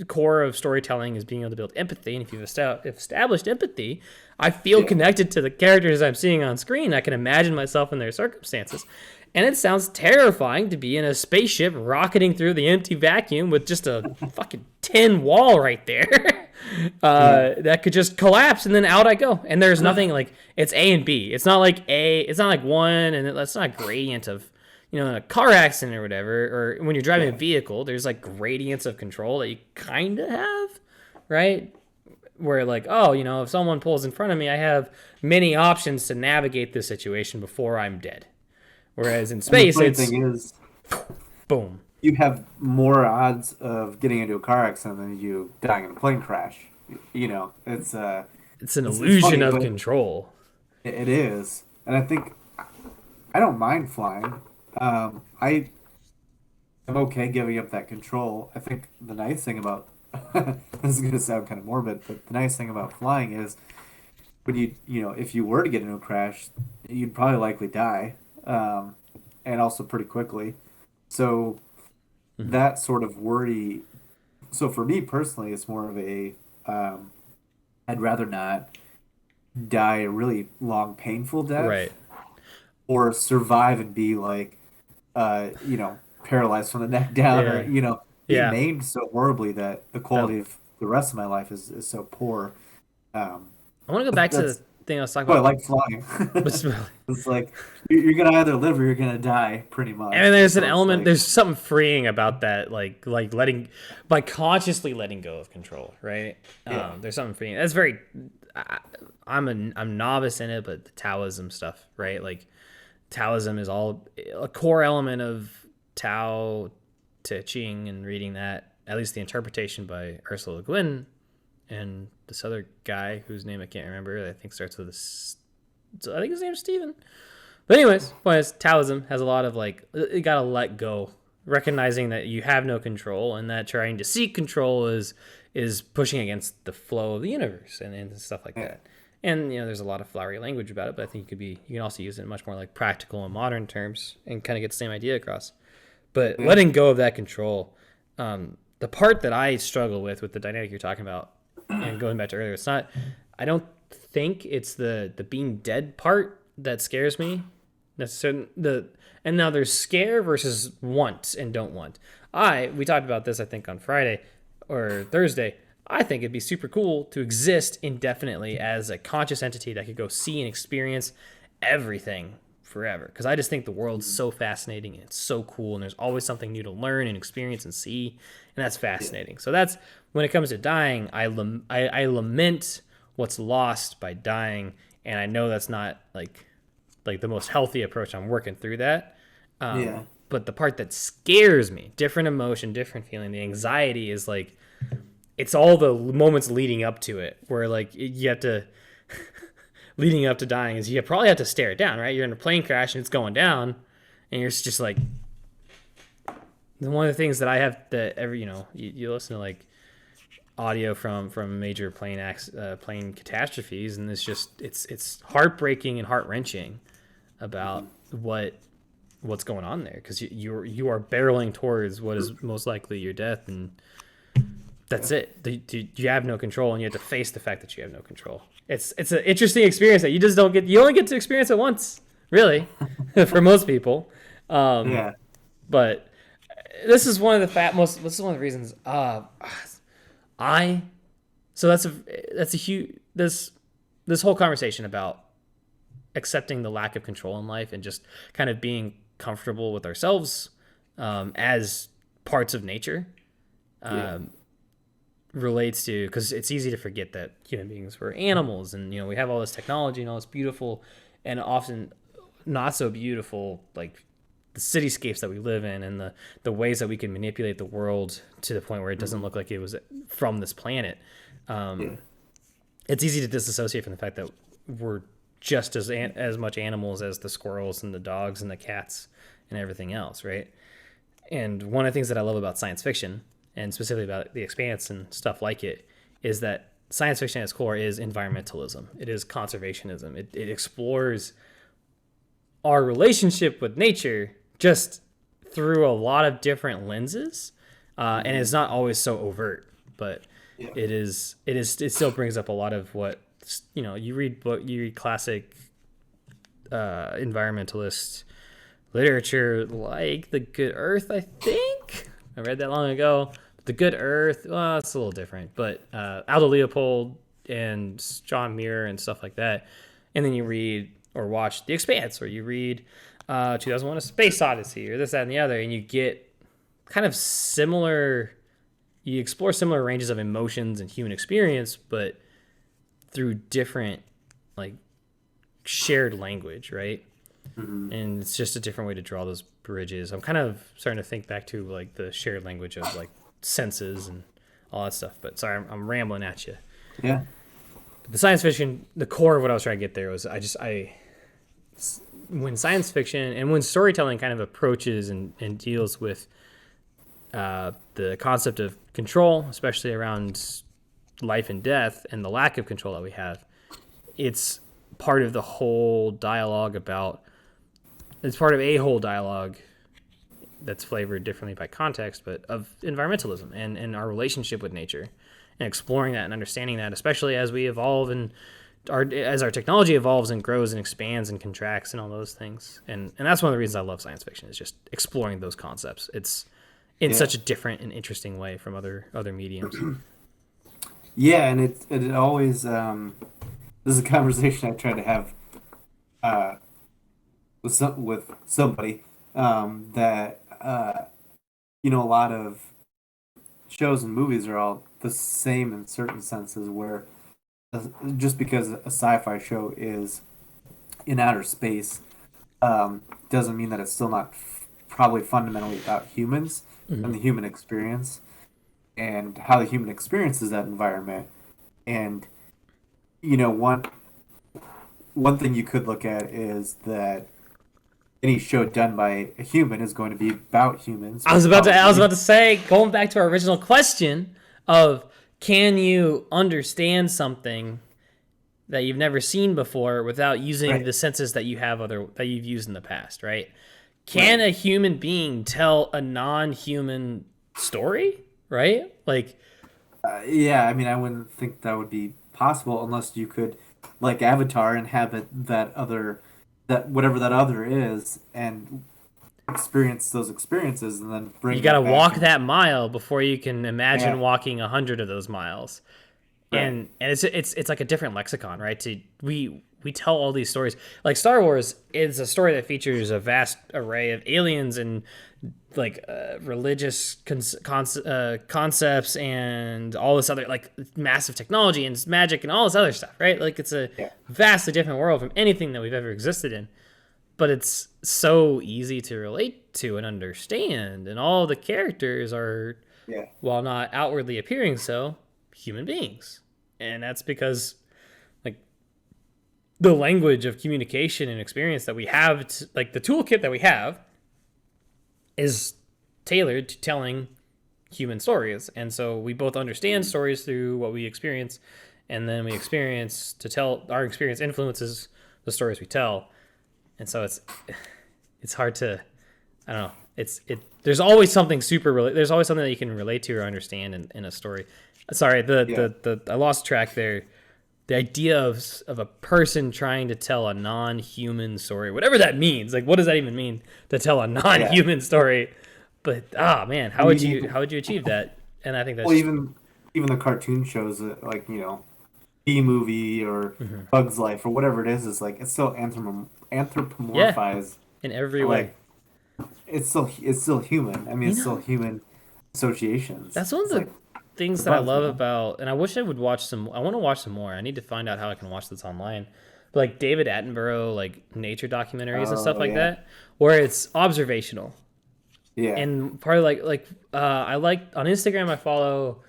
core of storytelling is being able to build empathy. And if you've established empathy, I feel connected to the characters I'm seeing on screen. I can imagine myself in their circumstances. And it sounds terrifying to be in a spaceship rocketing through the empty vacuum with just a fucking tin wall right there that could just collapse, and then out I go. And there's nothing like, it's A and B. It's not like it's not like one, and it's not a gradient of, in a car accident or whatever, or when you're driving a vehicle, there's like gradients of control that you kind of have, right? Where like, oh, if someone pulls in front of me, I have many options to navigate this situation before I'm dead. Whereas in space, and the it's thing is, boom. you have more odds of getting into a car accident than you dying in a plane crash. It's It's an it's illusion funny, of but control. it is, and I think I don't mind flying. I am okay giving up that control. I think the nice thing about this is going to sound kind of morbid, but the nice thing about flying is when if you were to get into a crash, you'd probably likely die, and also pretty quickly. So that sort of worry. So for me personally, it's more of a I'd rather not die a really long, painful death Right. or survive and be like, paralyzed from the neck down, or Yeah. be Yeah. maimed so horribly that the That, quality of the rest of my life is so poor. Um, I want to go back to that's the thing I was talking why I about. like flying. Which, It's like you're gonna either live or you're gonna die, pretty and much. there's an So it's element, like, there's something freeing about that, like letting, by consciously letting go of control, right? yeah, There's something freeing. That's very. I, I'm novice in it, but the Taoism stuff, right? Like Taoism is all a core element of Tao Te Ching, and reading that, at least the interpretation by Ursula Le Guin and this other guy whose name I can't remember. I think starts with I think his name's Steven. But anyways, point is, Taoism has a lot of like, you gotta let go, recognizing that you have no control, and that trying to seek control is pushing against the flow of the universe, and stuff like yeah, that. And there's a lot of flowery language about it, but I think you can also use it in much more like practical and modern terms and kind of get the same idea across. But yeah, letting go of that control, the part that I struggle with the dynamic you're talking about, and going back to earlier, it's not. I don't think it's the being dead part that scares me. Necessarily and now there's scare versus want and don't want. We talked about this I think on Friday or Thursday. I think it'd be super cool to exist indefinitely as a conscious entity that could go see and experience everything forever. Because I just think the world's so fascinating and it's so cool, and there's always something new to learn and experience and see, and that's yeah, fascinating. So that's when it comes to dying. I lament what's lost by dying, and I know that's not like the most healthy approach. I'm working through that. yeah, But the part that scares me, different emotion, different feeling, the anxiety is like, it's all the moments leading up to it where like you have to leading up to dying is you probably have to stare it down, right? You're in a plane crash and it's going down, and you're just like, one of the things that I have that every you listen to like audio from major plane catastrophes, and it's heartbreaking and heart-wrenching about what's going on there, because you are barreling towards what is most likely your death, and that's it. You have no control, and you have to face the fact that you have no control. It's an interesting experience that you just don't get. You only get to experience it once, really, for most people. yeah, But this is one of the This is one of the reasons. I so that's a huge this whole conversation about accepting the lack of control in life and just kind of being comfortable with ourselves as parts of nature yeah, relates to, because it's easy to forget that human beings were animals, and we have all this technology and all this beautiful and often not so beautiful, like the cityscapes that we live in, and the ways that we can manipulate the world to the point where it doesn't look like it was from this planet. yeah, It's easy to disassociate from the fact that we're just as much animals as the squirrels and the dogs and the cats and everything else, right? And one of the things that I love about science fiction, and specifically about The Expanse and stuff like it, is that science fiction at its core is environmentalism. It is conservationism. It explores our relationship with nature just through a lot of different lenses, And it's not always so overt, but Yeah. it still brings up a lot of what, you read classic environmentalist literature like The Good Earth. I think I read that long ago. The Good Earth, well, it's a little different, but Aldo Leopold and John Muir and stuff like that. And then you read or watch The Expanse, or you read 2001: A Space Odyssey, or this, that, and the other, and you get kind of similar. You explore similar ranges of emotions and human experience, but through different, like, shared language, right? And it's just a different way to draw those bridges. I'm kind of starting to think back to like the shared language of like senses and all that stuff. But sorry, I'm rambling at you. Yeah. The science fiction, the core of what I was trying to get there was when science fiction and when storytelling kind of approaches and deals with the concept of control, especially around life and death and the lack of control that we have, it's part of the whole dialogue about. It's part of a whole dialogue that's flavored differently by context, but of environmentalism and our relationship with nature, and exploring that and understanding that, especially as we evolve and as our technology evolves and grows and expands and contracts and all those things. And that's one of the reasons I love science fiction, is just exploring those concepts. It's in such a different and interesting way from other mediums. Yeah, and it always this is a conversation I try to have with somebody that a lot of shows and movies are all the same in certain senses, where just because a sci-fi show is in outer space doesn't mean that it's still not probably fundamentally about humans and the human experience and how the human experiences that environment. And one thing you could look at is that any show done by a human is going to be about humans. I was about to say, going back to our original question of, can you understand something that you've never seen before without using the senses that you've used in the past, right? Can a human being tell a non-human story, right? Like, yeah, I mean, I wouldn't think that would be possible unless you could, like Avatar, inhabit that whatever that other is, and experience those experiences, and then bring. You got to walk that mile before you can imagine walking 100 of those miles. Right. And it's like a different lexicon, right? We tell all these stories. Like Star Wars is a story that features a vast array of aliens and like religious concepts and all this other, like, massive technology and magic and all this other stuff, right? Like, it's a vastly different world from anything that we've ever existed in. But it's so easy to relate to and understand, and all the characters are, while not outwardly appearing so, human beings. And that's because, like, the language of communication and experience that we have, like the toolkit that we have, is tailored to telling human stories. And so we both understand stories through what we experience, and then we experience to tell, our experience influences the stories we tell. And so it's hard to, I don't know. There's always something there's always something that you can relate to or understand in a story. Sorry, I lost track there. The idea of a person trying to tell a non-human story, whatever that means. Like, what does that even mean, to tell a non-human story? But man, how would you achieve that? And I think that's even the cartoon shows that, like, B-movie or Bug's Life or whatever it is like, it's still anthropomorphized in every way. It's still human. I mean, it's still human associations. That's one of the things that I love about, and I wish I would watch some. I want to watch some more. I need to find out how I can watch this online. But like David Attenborough, like nature documentaries and stuff like that, where it's observational. Yeah. And part of I like on Instagram, I follow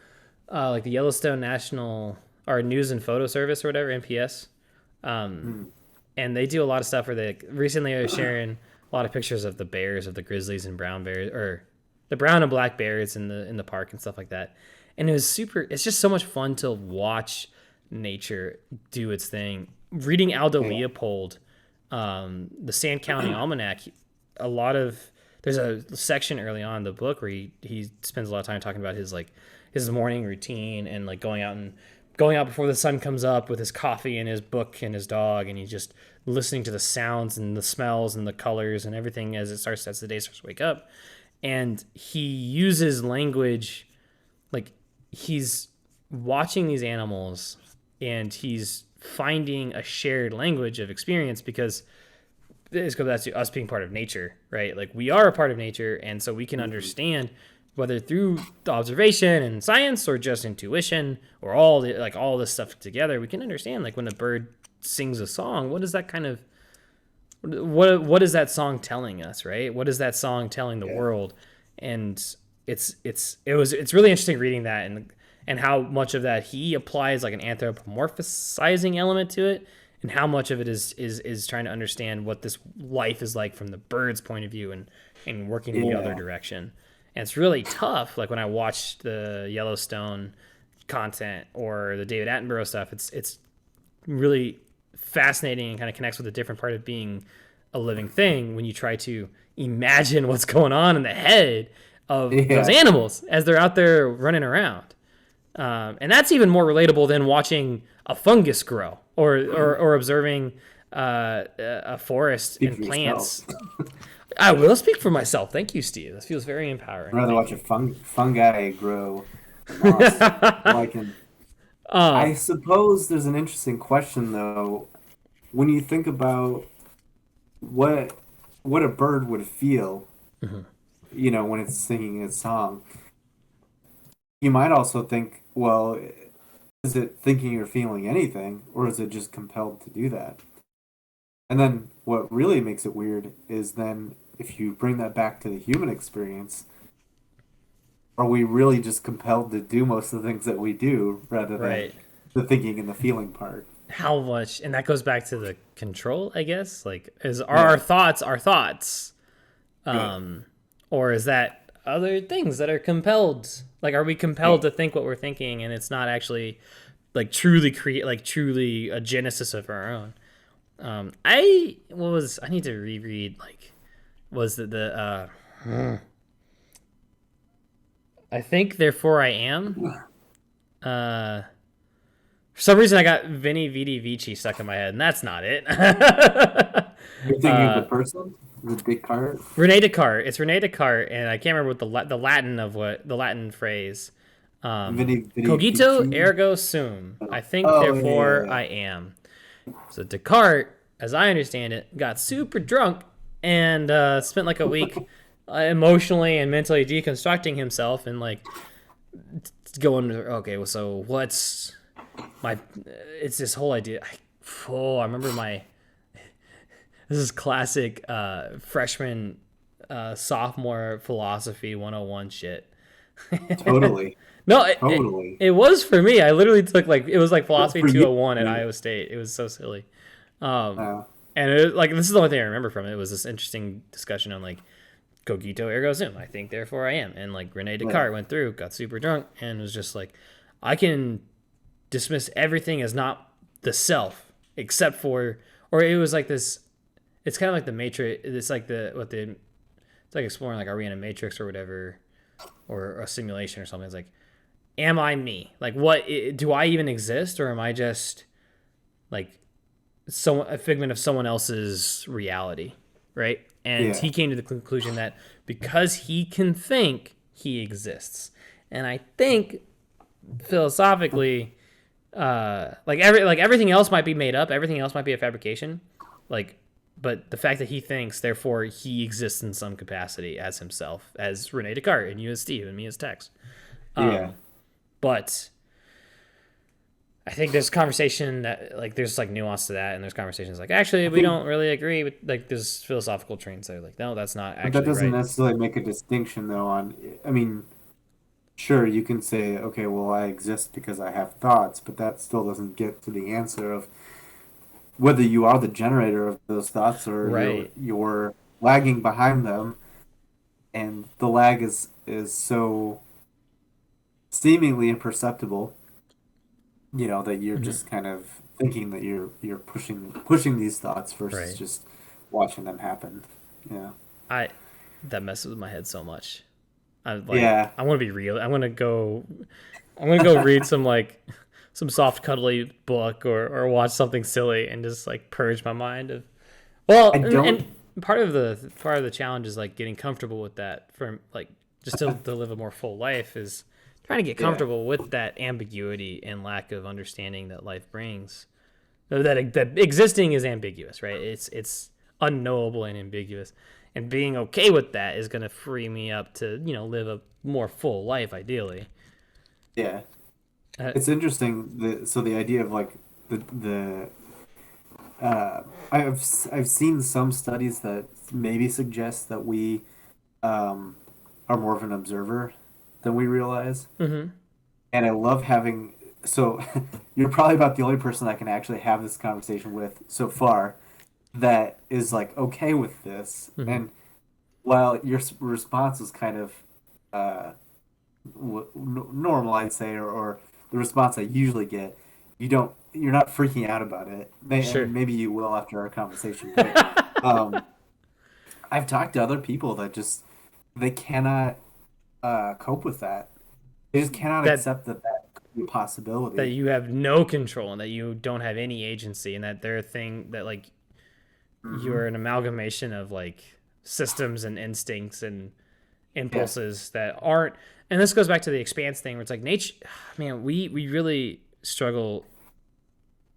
like the Yellowstone National or News and Photo Service or whatever, NPS. And they do a lot of stuff where they recently are sharing a lot of pictures of the bears, of the grizzlies and brown bears, or the brown and black bears in the park and stuff like that. And it's just so much fun to watch nature do its thing. Reading Aldo Leopold, the Sand County Almanac, a lot of there's a section early on in the book where he spends a lot of time talking about his like his morning routine and like going out before the sun comes up with his coffee and his book and his dog, and he's just listening to the sounds and the smells and the colors and everything as the day starts to wake up. And he uses language like he's watching these animals and he's finding a shared language of experience because this goes back to us being part of nature, right? Like we are a part of nature, and so we can understand whether through observation and science or just intuition or all this stuff together, we can understand like when a bird sings a song, what is that kind of what is that song telling us, right? What is that song telling the world? And it's really interesting reading that and how much of that he applies like an anthropomorphizing element to it, and how much of it is trying to understand what this life is like from the bird's point of view and working in the other direction. And it's really tough. Like when I watch the Yellowstone content or the David Attenborough stuff, it's really fascinating and kind of connects with a different part of being a living thing when you try to imagine what's going on in the head of those animals as they're out there running around. And that's even more relatable than watching a fungus grow or observing a forest and plants. I will speak for myself. Thank you, Steve. This feels very empowering. I'd rather watch a fungi grow. I suppose there's an interesting question though. When you think about what a bird would feel, when it's singing its song, you might also think, well, is it thinking or feeling anything, or is it just compelled to do that? And then what really makes it weird is then if you bring that back to the human experience, are we really just compelled to do most of the things that we do rather than the thinking and the feeling part? How much, and that goes back to the control, I guess. Like, are our thoughts our thoughts, or is that other things that are compelled? Like, are we compelled to think what we're thinking, and it's not actually like truly a genesis of our own? I need to reread like was it the I think therefore I am. For some reason I got Veni Vidi Vici stuck in my head, and that's not it. You're thinking of the person, the Descartes. Rene Descartes. It's Rene Descartes, and I can't remember what the Latin phrase. Cogito Vici? ergo sum. I think therefore I am. So Descartes, as I understand it, got super drunk and spent like a week emotionally and mentally deconstructing himself and like going, okay, well, so what's it's this whole idea. I remember this is classic freshman sophomore philosophy 101 shit. Totally. No, it was for me. I literally took it was like philosophy 201 at Iowa State. It was so silly. And it was, this is the only thing I remember from it. It was this interesting discussion on cogito ergo sum. I think therefore I am. And Rene Descartes went through, got super drunk, and was just like, I can dismiss everything as not the self except for, or it was like this. It's kind of like the Matrix. It's like it's like exploring are we in a Matrix or whatever, or a simulation or something. It's like, am I me? Like, what do I even exist, or am I just a figment of someone else's reality, right? And he came to the conclusion that because he can think, he exists. And I think philosophically, everything else might be made up, everything else might be a fabrication, but the fact that he thinks, therefore he exists in some capacity as himself, as Rene Descartes, and you as Steve, and me as Tex. But I think there's conversation that there's nuance to that, and there's conversations actually we don't really agree with there's philosophical trains that are no, that's not actually. But that doesn't right. necessarily make a distinction though. I mean, sure, you can say, okay, well, I exist because I have thoughts, but that still doesn't get to the answer of whether you are the generator of those thoughts or you're lagging behind them, and the lag is so seemingly imperceptible, that you're just kind of thinking that you're pushing these thoughts versus just watching them happen. Yeah. that messes with my head so much. Yeah. I want to be real. I want to go read some like some soft cuddly book or watch something silly and just like purge my mind of I well don't. and part of the challenge is like getting comfortable with that for like just to live a more full life is trying to get Yeah. comfortable with that ambiguity and lack of understanding that life brings. That existing is ambiguous, right? It's unknowable and ambiguous, and being okay with that is going to free me up to live a more full life, ideally. Yeah. Uh, It's interesting. So the idea of like the uh, I've seen some studies that maybe suggest that we um, are more of an observer than we realize. mhm. And I love having. So you're probably about the only person I can actually have this conversation with so far that is like okay with this. Mhm. And while your response was kind of uh, normal, I'd say, or the response I usually get, you're not freaking out about it. I Sure. mean, maybe you will after our conversation, but um, I've talked to other people that just they cannot cope with that. They just cannot that accept that that could be a that possibility. you have no control and that you don't have any agency and that they're a thing that like Hmm. you're an amalgamation of like systems and instincts and Yeah. impulses that aren't. And this goes back to the expanse thing where it's like nature, man, we really struggle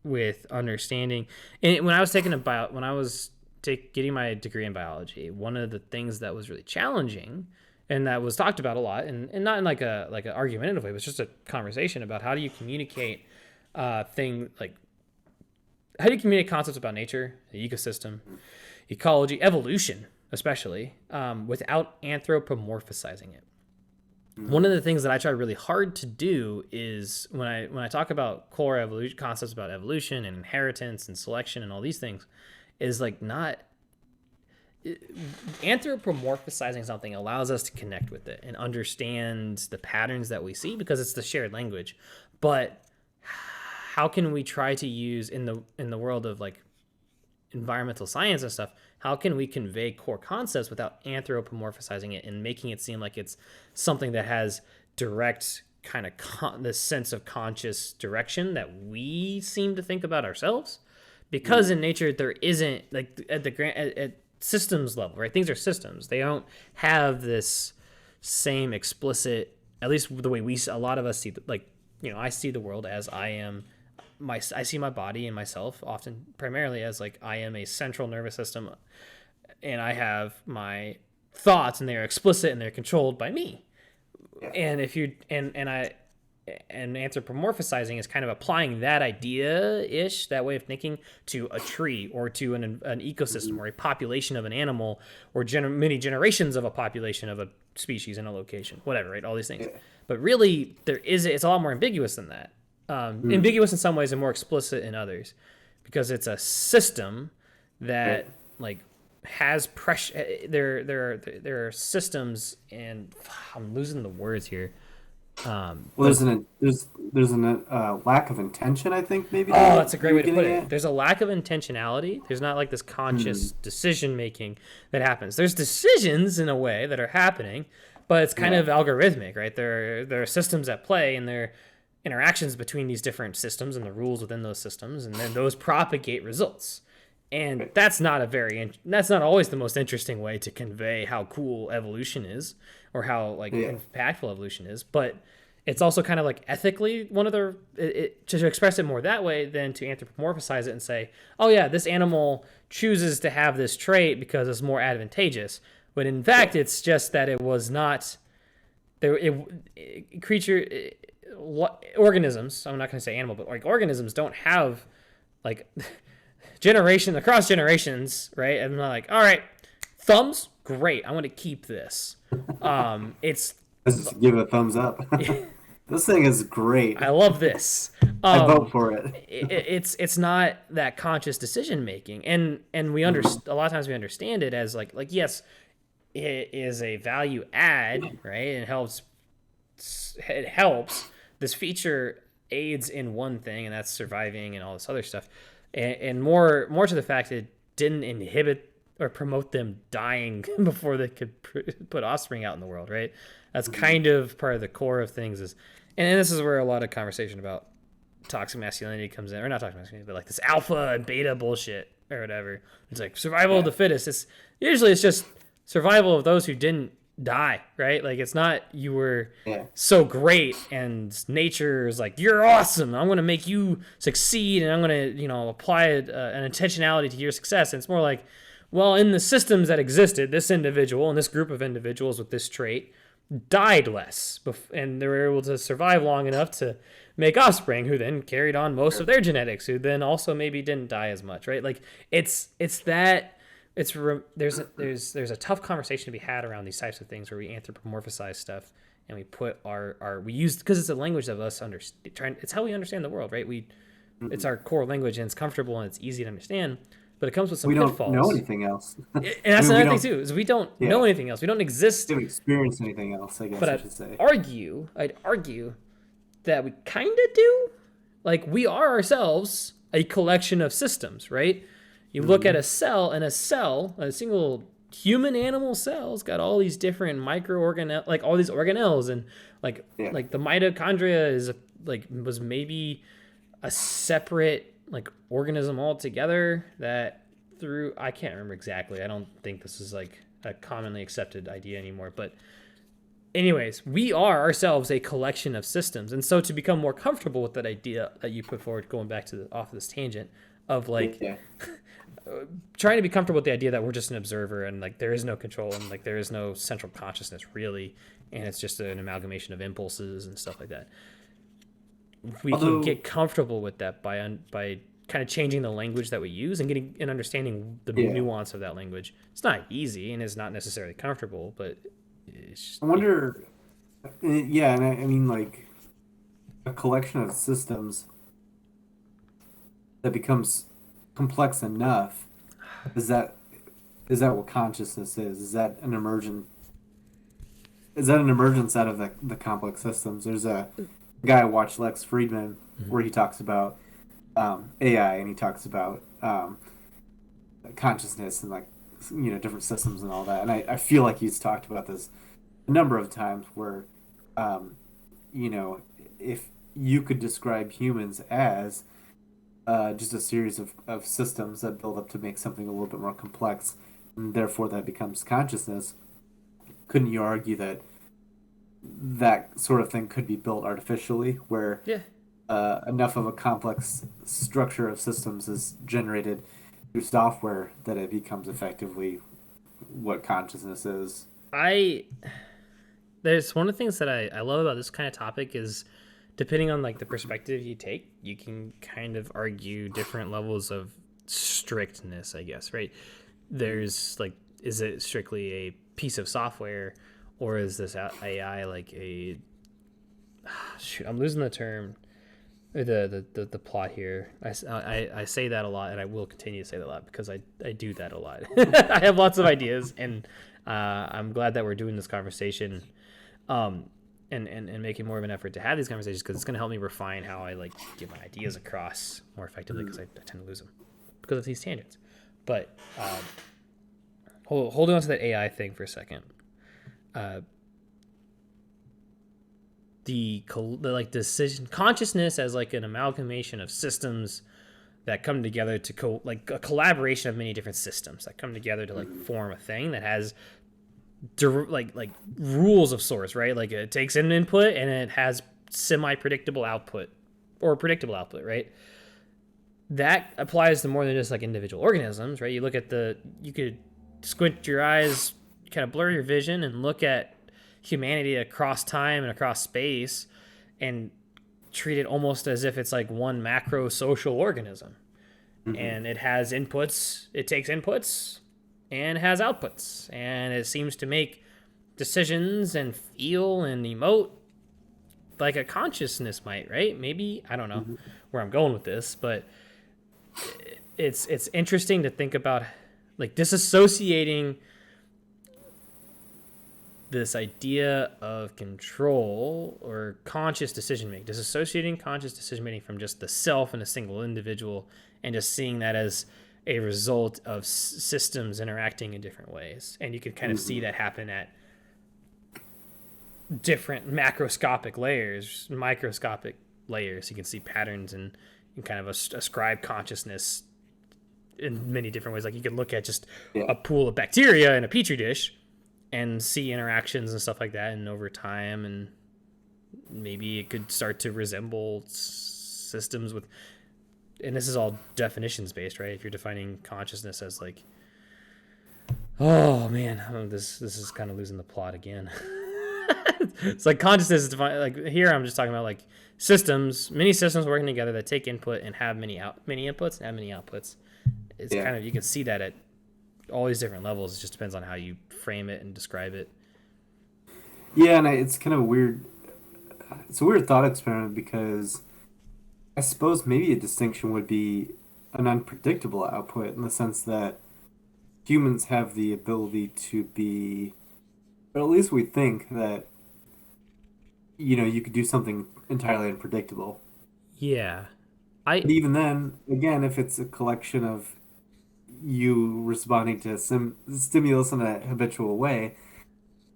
with understanding. And when I was taking when I was getting my degree in biology, one of the things that was really challenging and that was talked about a lot, and not in like an argumentative way, but just a conversation about how do you communicate thing like how do you communicate concepts about nature, the ecosystem, ecology, evolution, especially without anthropomorphizing it. One Hmm. of the things that I try really hard to do is when I talk about core evolution concepts about evolution and inheritance and selection and all these things, is like not anthropomorphizing something allows us to connect with it and understand the patterns that we see because it's the shared language. But how can we try to use in the world of like environmental science and stuff, how can we convey core concepts without anthropomorphizing it and making it seem like it's something that has direct kind of this sense of conscious direction that we seem to think about ourselves? Because Hmm. in nature there isn't like at the at systems level, right? Things are systems. They don't have this same explicit, at least the way we a lot of us see like I see the world as I am I see my body and myself often primarily as like I am a central nervous system and I have my thoughts and they're explicit and they're controlled by me. Yeah. And if you and anthropomorphizing is kind of applying that idea ish, that way of thinking to a tree or to an ecosystem Hmm. or a population of an animal or many generations of a population of a species in a location, whatever, right? All these things. Yeah. But really, it's a lot more ambiguous than that. Hmm. Ambiguous in some ways and more explicit in others because it's a system Right. that like has pressure. There are systems and I'm losing the words here. Well, But there's an lack of intention, I think maybe that oh, that's a great you were way to put getting it. at. There's a lack of intentionality. There's not like this Hmm. conscious decision making that happens. There's decisions in a way that are happening, but it's kind Yeah. of algorithmic, right? There are systems at play, and there are interactions between these different systems and the rules within those systems, and then those propagate results. And Right. that's not always the most interesting way to convey how cool evolution is or how like Yeah. impactful evolution is, but it's also kind of like ethically one of to express it more that way than to anthropomorphize it and say, oh yeah, this animal chooses to have this trait because it's more advantageous, but in fact Yeah. it's just that it was not there. Creature organisms. I'm not going to say animal, but like organisms don't have like generation across generations, right? I'm not like, all right, thumbs, great. I want to keep this. It's Let's just give it a thumbs up. This thing is great. I love this. I vote Um, for it. it's not that conscious decision making, and we Hmm. a lot of times we understand it as like yes, it is a value add, right? It helps. This feature aids in one thing, and that's surviving and all this other stuff, and more to the fact it didn't inhibit. or promote them dying before they could put offspring out in the world, right? That's kind of part of the core of things is, and this is where a lot of conversation about toxic masculinity comes in, or not toxic masculinity, but like this alpha and beta bullshit or whatever. It's like survival of the fittest. It's just survival of those who didn't die, right? Like it's not you were so great and nature is like you're awesome. I'm gonna make you succeed and I'm gonna apply an intentionality to your success. And it's more like, well, in the systems that existed, this individual and this group of individuals with this trait died less, and they were able to survive long enough to make offspring who then carried on most of their genetics, who then also maybe didn't die as much, right? Like there's a tough conversation to be had around these types of things where we anthropomorphize stuff and we put we use, because it's a language of us it's how we understand the world, right? It's our core language and it's comfortable and it's easy to understand. But it comes with some pitfalls. We don't know anything else. And that's another thing too, is we don't know anything else. We don't exist. We haven't experienced anything else, I guess but I should say. I'd argue that we kind of do. Like we are ourselves a collection of systems, right? You look at a cell, and a single human animal cell's got all these different microorganelles, like all these organelles, and like the mitochondria was maybe a separate like organism altogether that I can't remember exactly. I don't think this is like a commonly accepted idea anymore. But anyways, we are ourselves a collection of systems. And so to become more comfortable with that idea that you put forward, going back to off of this tangent of like trying to be comfortable with the idea that we're just an observer and like there is no control and like there is no central consciousness really. And it's just an amalgamation of impulses and stuff like that. We can get comfortable with that by kind of changing the language that we use and getting and understanding the nuance of that language. It's not easy and it's not necessarily comfortable, but I wonder. Yeah, and I mean, like a collection of systems that becomes complex enough. Is that what consciousness is? Is that an emergence out of the complex systems? There's a guy I watched, Lex Friedman, where he talks about AI and he talks about consciousness and like different systems and all that. And I feel like he's talked about this a number of times where if you could describe humans as just a series of systems that build up to make something a little bit more complex, and therefore that becomes consciousness, couldn't you argue that sort of thing could be built artificially, where enough of a complex structure of systems is generated through software that it becomes effectively what consciousness is? There's one of the things that I love about this kind of topic is depending on like the perspective you take, you can kind of argue different levels of strictness, I guess, right? There's like, is it strictly a piece of software, or is this AI like a I'm losing the term, the plot here. I say that a lot, and I will continue to say that a lot because I do that a lot. I have lots of ideas, and I'm glad that we're doing this conversation, and making more of an effort to have these conversations because it's going to help me refine how I like get my ideas across more effectively because I tend to lose them because of these tangents. But holding on to that AI thing for a second. The like decision consciousness as like an amalgamation of systems that come together to like a collaboration of many different systems that come together to like form a thing that has like rules of sorts, right? Like it takes in an input and it has semi-predictable output or predictable output, right? That applies to more than just like individual organisms, right? You look at you could squint your eyes, kind of blur your vision and look at humanity across time and across space and treat it almost as if it's like one macro social organism. And it has inputs, it takes inputs and has outputs, and it seems to make decisions and feel and emote like a consciousness might, right? Maybe, I don't know where I'm going with this, but it's interesting to think about like disassociating this idea of control or conscious decision making, disassociating conscious decision making from just the self and a single individual, and just seeing that as a result of systems interacting in different ways. And you can kind of see that happen at different macroscopic layers, microscopic layers. You can see patterns and kind of ascribe consciousness in many different ways. Like you can look at just a pool of bacteria in a petri dish and see interactions and stuff like that, and over time, and maybe it could start to resemble systems with, and this is all definitions based, right? If you're defining consciousness as like, oh man, this is kind of losing the plot again. It's like consciousness is defined, like here I'm just talking about like systems, many systems working together that take input and have many inputs and have many outputs. It's kind of, you can see that at all these different levels. It just depends on how you frame it and describe it. Yeah, and it's kind of weird. It's a weird thought experiment because I suppose maybe a distinction would be an unpredictable output in the sense that humans have the ability to be, or at least we think that, you could do something entirely unpredictable. Yeah. But even then, again, if it's a collection of you responding to stimulus in a habitual way,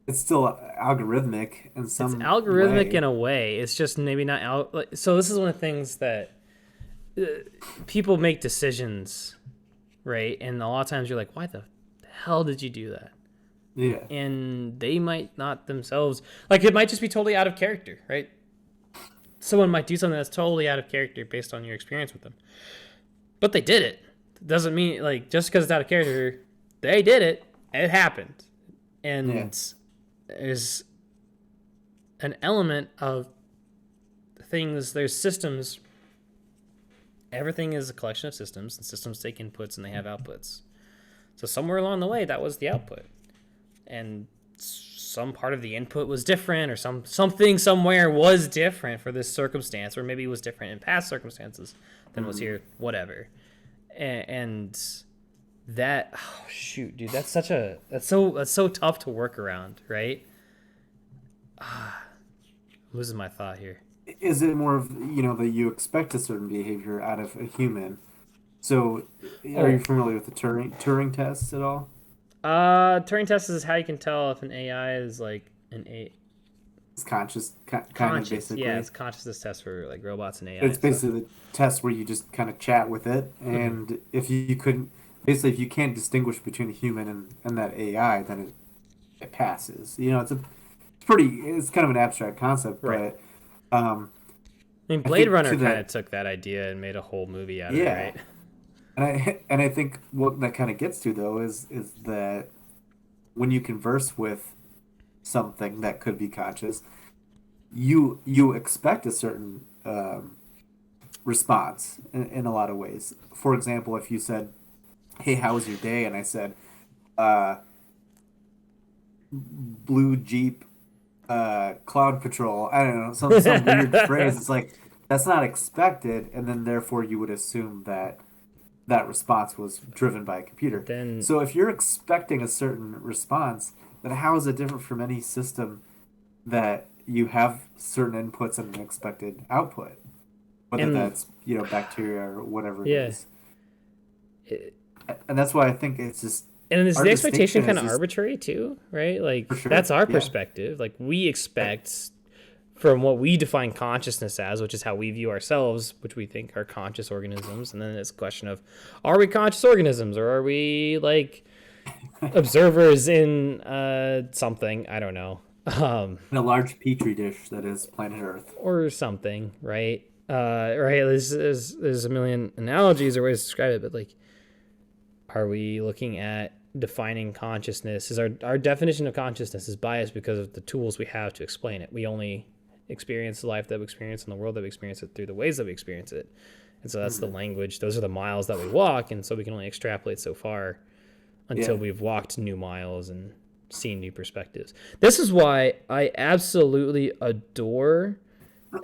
it's still algorithmic in some It's algorithmic way. in a way. It's just maybe not so this is one of the things that people make decisions, right? And a lot of times you're like, why the hell did you do that? Yeah. And they might not themselves, like it might just be totally out of character, right? Someone might do something that's totally out of character based on your experience with them, but they did it. Doesn't mean, like, just because it's out of character, they did it. It happened. And there's an element of things, there's systems. Everything is a collection of systems, and systems take inputs and they have outputs. So somewhere along the way, that was the output. And some part of the input was different, or something somewhere was different for this circumstance, or maybe it was different in past circumstances than was here, whatever. And that, oh shoot, dude, that's so tough to work around, right? I'm losing my thought here. Is it more of, that you expect a certain behavior out of a human? So, are you familiar with the Turing test at all? Turing test is how you can tell if an AI is like It's conscious, kind of conscious. basically. Yeah, it's consciousness test for like robots and AI. It's basically the test where you just kind of chat with it, and if you couldn't, basically, if you can't distinguish between a human and that AI, then it passes. It's kind of an abstract concept, Right. but I mean, Blade Runner kind of took that idea and made a whole movie out of it, right? And I think what that kind of gets to though is that when you converse with something that could be conscious, you expect a certain response in a lot of ways. For example, if you said, "Hey, how was your day?" and I said, "Blue Jeep, Cloud Patrol." I don't know, some weird phrase. It's like that's not expected, and then therefore you would assume that response was driven by a computer. Then, so if you're expecting a certain response, then how is it different from any system that you have certain inputs and an expected output? Whether that's, bacteria or whatever it is. And that's why I think it's just... And is the expectation kind of arbitrary too, right? Like, sure, that's our perspective. Like, we expect... from what we define consciousness as, which is how we view ourselves, which we think are conscious organisms. And then it's a question of, are we conscious organisms, or are we like observers in something? I don't know. In a large petri dish that is planet Earth. Or something, right? Right. There's a million analogies or ways to describe it, but like, are we looking at defining consciousness? Is our definition of consciousness is biased because of the tools we have to explain it. We only experience the life that we experience in the world that we experience it through the ways that we experience it. And so that's the language. Those are the miles that we walk. And so we can only extrapolate so far until we've walked new miles and seen new perspectives. This is why I absolutely adore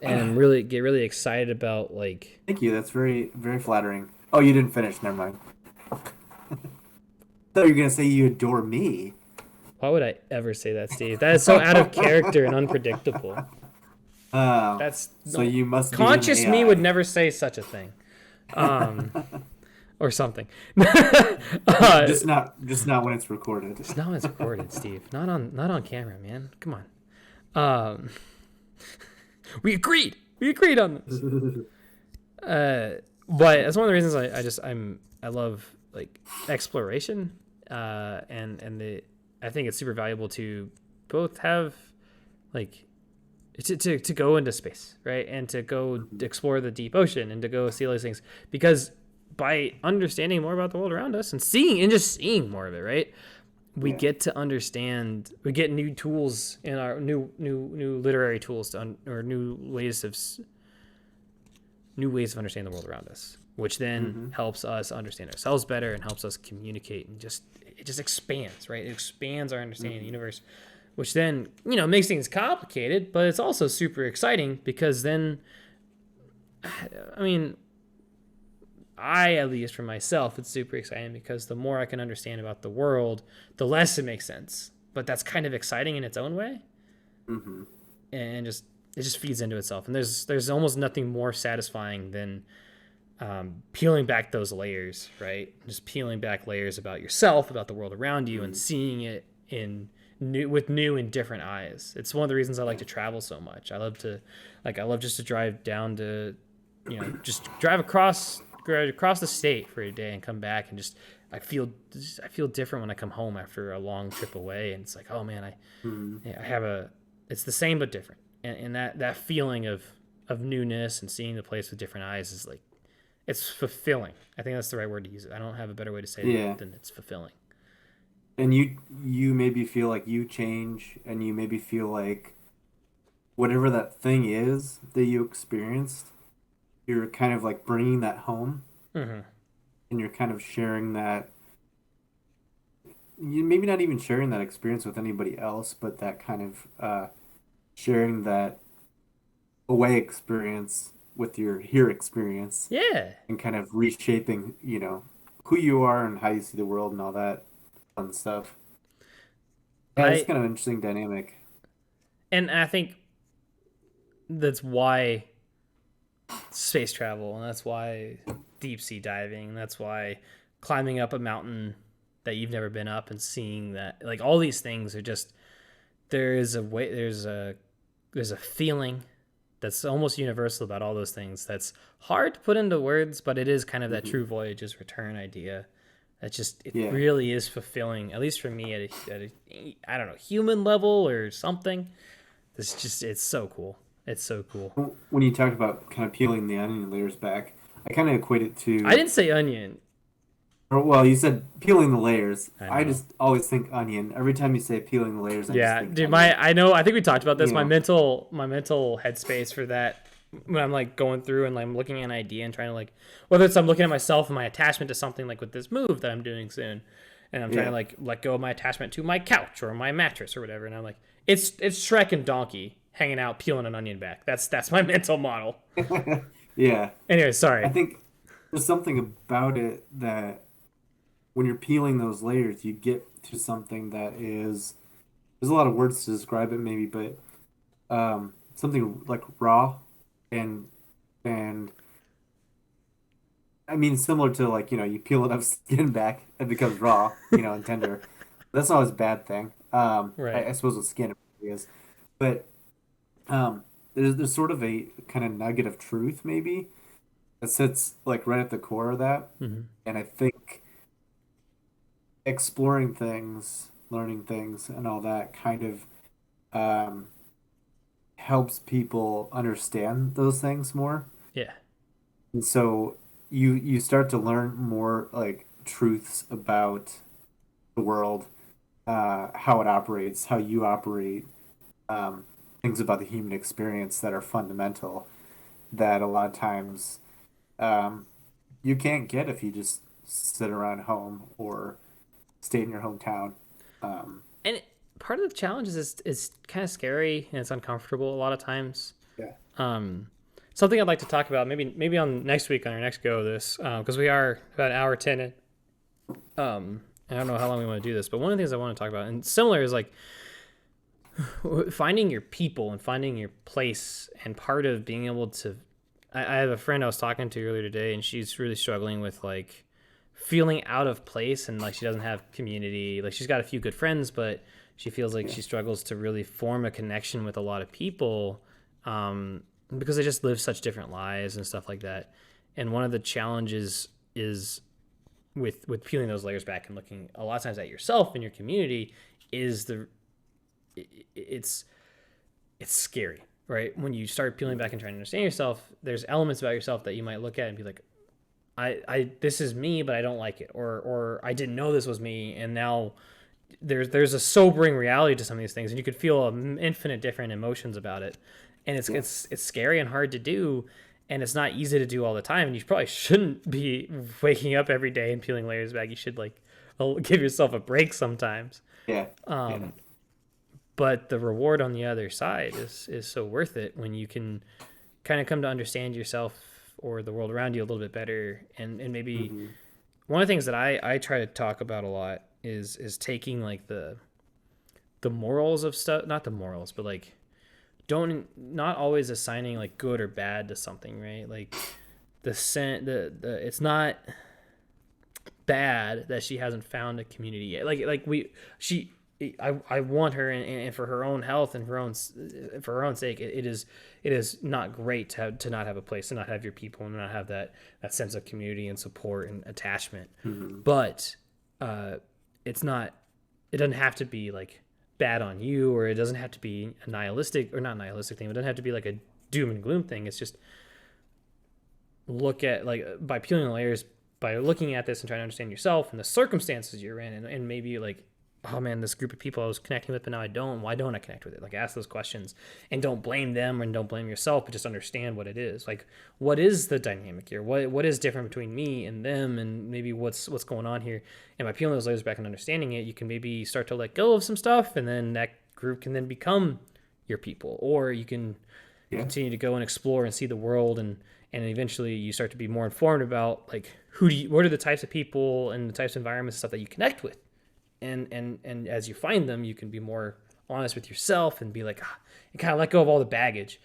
and really get really excited about, like... Thank you. That's very, very flattering. Oh, you didn't finish. Never mind. I thought you were going to say you adore me. Why would I ever say that, Steve? That is so out of character and unpredictable. That's so you must be conscious an AI. me would never say such a thing. or something. Just not when it's recorded. It's not when it's recorded, Steve. Not on camera, man. Come on. Um, we agreed. We agreed on this. But that's one of the reasons I love like exploration. And I think it's super valuable to both have like to go into space, right? And to go explore the deep ocean and to go see all these things, because by understanding more about the world around us and just seeing more of it, right? We get to understand, we get new tools in our new literary tools or new ways of understanding the world around us, which then helps us understand ourselves better and helps us communicate, and it just expands, right? It expands our understanding of the universe, which then, makes things complicated, but it's also super exciting because then, I mean, at least for myself, it's super exciting because the more I can understand about the world, the less it makes sense. But that's kind of exciting in its own way. Mm-hmm. And it just feeds into itself. And there's almost nothing more satisfying than peeling back those layers, right? Just peeling back layers about yourself, about the world around you, and seeing it with new and different eyes. It's one of the reasons I like to travel so much. I love just to drive down to, just drive across the state for a day and come back, and I feel different when I come home after a long trip away, and it's like, oh man, it's the same but different, and that feeling of newness and seeing the place with different eyes is like, it's fulfilling. I think that's the right word to use it. I don't have a better way to say it than it's fulfilling. And you maybe feel like you change, and you maybe feel like whatever that thing is that you experienced, you're kind of like bringing that home, and you're kind of sharing that. You maybe not even sharing that experience with anybody else, but that kind of sharing that away experience with your here experience. Yeah. And kind of reshaping, who you are and how you see the world and all that fun stuff. Yeah, it's kind of an interesting dynamic. And I think that's why space travel, and that's why deep sea diving, and that's why climbing up a mountain that you've never been up and seeing that, like, all these things are just, there's a feeling that's almost universal about all those things that's hard to put into words, but it is kind of that true voyage's return idea. It really is fulfilling, at least for me, at a I don't know, human level or something. It's so cool. It's so cool. When you talk about kind of peeling the onion layers back, I kind of equate it to... I didn't say onion. Well, you said peeling the layers. I just always think onion. Every time you say peeling the layers, I just think dude, onion. I think we talked about this. My mental headspace for that, when I'm like going through and I'm looking at an idea and trying to, like, whether it's I'm looking at myself and my attachment to something, like with this move that I'm doing soon, and I'm trying to like let go of my attachment to my couch or my mattress or whatever, and I'm like, it's Shrek and Donkey hanging out peeling an onion back. That's my mental model. Yeah. Anyway, sorry. I think there's something about it that when you're peeling those layers, you get to something that is, there's a lot of words to describe it maybe, but something like raw and I mean, similar to, like, you peel enough skin back, it becomes raw, and tender. That's not always a bad thing. Right. I suppose with skin it really is. But there's sort of a kind of nugget of truth maybe that sits like right at the core of that. Mm-hmm. And I think exploring things, learning things, and all that kind of helps people understand those things more. Yeah. And so you start to learn more, like, truths about the world, how it operates, how you operate, things about the human experience that are fundamental that a lot of times you can't get if you just sit around home or stay in your hometown. And part of the challenge is it's kind of scary and it's uncomfortable a lot of times. Yeah. Something I'd like to talk about maybe on next week on our next go of this, because we are about an hour 10 in. I don't know how long we want to do this, but one of the things I want to talk about, and similar, is like finding your people and finding your place, and part of being able to, I have a friend I was talking to earlier today, and she's really struggling with, like, feeling out of place and like she doesn't have community. Like she's got a few good friends, but she feels like she struggles to really form a connection with a lot of people because they just live such different lives and stuff like that. And one of the challenges is with peeling those layers back and looking a lot of times at yourself and your community is it's scary, right? When you start peeling back and trying to understand yourself, there's elements about yourself that you might look at and be like, I this is me, but I don't like it, or I didn't know this was me, and now there's a sobering reality to some of these things, and you could feel infinite different emotions about it, and it's scary and hard to do, and it's not easy to do all the time, and you probably shouldn't be waking up every day and peeling layers back. You should like give yourself a break sometimes. Yeah. But the reward on the other side is so worth it when you can kind of come to understand yourself or the world around you a little bit better. And maybe one of the things that I try to talk about a lot is taking like the morals of stuff, not the morals, but like not always assigning like good or bad to something, right? Like the it's not bad that she hasn't found a community yet. I want her, and for her own health and for her own sake, it is not great to not have a place, to not have your people, and not have that sense of community and support and attachment. But it doesn't have to be like bad on you, or it doesn't have to be a nihilistic or not nihilistic thing. It doesn't have to be like a doom and gloom thing. It's just look at like by peeling the layers, by looking at this and trying to understand yourself and the circumstances you're in, and maybe like, oh man, this group of people I was connecting with, but now I don't. Why don't I connect with it? Like, ask those questions and don't blame them and don't blame yourself, but just understand what it is. Like, what is the dynamic here? What is different between me and them, and maybe what's going on here? And by peeling those layers back and understanding it, you can maybe start to let go of some stuff, and then that group can then become your people, or you can continue to go and explore and see the world, and eventually you start to be more informed about like what are the types of people and the types of environments and stuff that you connect with. And as you find them, you can be more honest with yourself and be like, and kind of let go of all the baggage.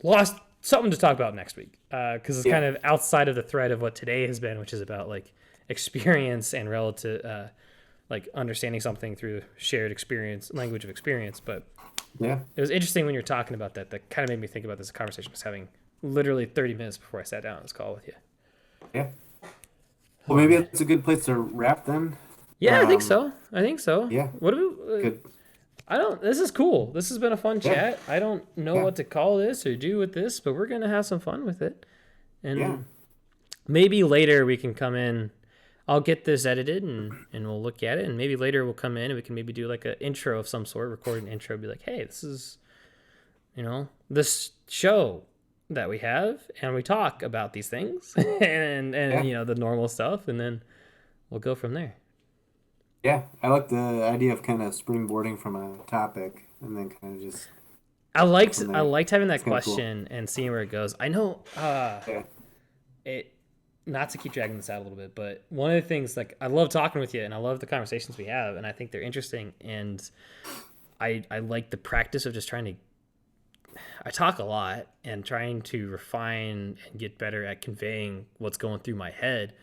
Lost something to talk about next week because it's kind of outside of the thread of what today has been, which is about like experience and relative, like understanding something through shared experience, language of experience. But it was interesting when you're talking about that. That kind of made me think about this conversation I was having literally 30 minutes before I sat down on this call with you. Yeah. Well, maybe it's a good place to wrap then. Yeah, I think so. Yeah. What do we, Good. this is cool. This has been a fun chat. I don't know what to call this or do with this, but we're going to have some fun with it. And maybe later we can come in. I'll get this edited and we'll look at it. And maybe later we'll come in and we can maybe do like an intro of some sort, record an intro, be like, hey, this is, this show that we have, and we talk about these things and the normal stuff, and then we'll go from there. Yeah, I like the idea of kind of springboarding from a topic and then kind of just. I liked having that question cool. And seeing where it goes. I know it. Not to keep dragging this out a little bit, but one of the things, like, I love talking with you and I love the conversations we have, and I think they're interesting, and I like the practice of just trying to. I talk a lot and trying to refine and get better at conveying what's going through my head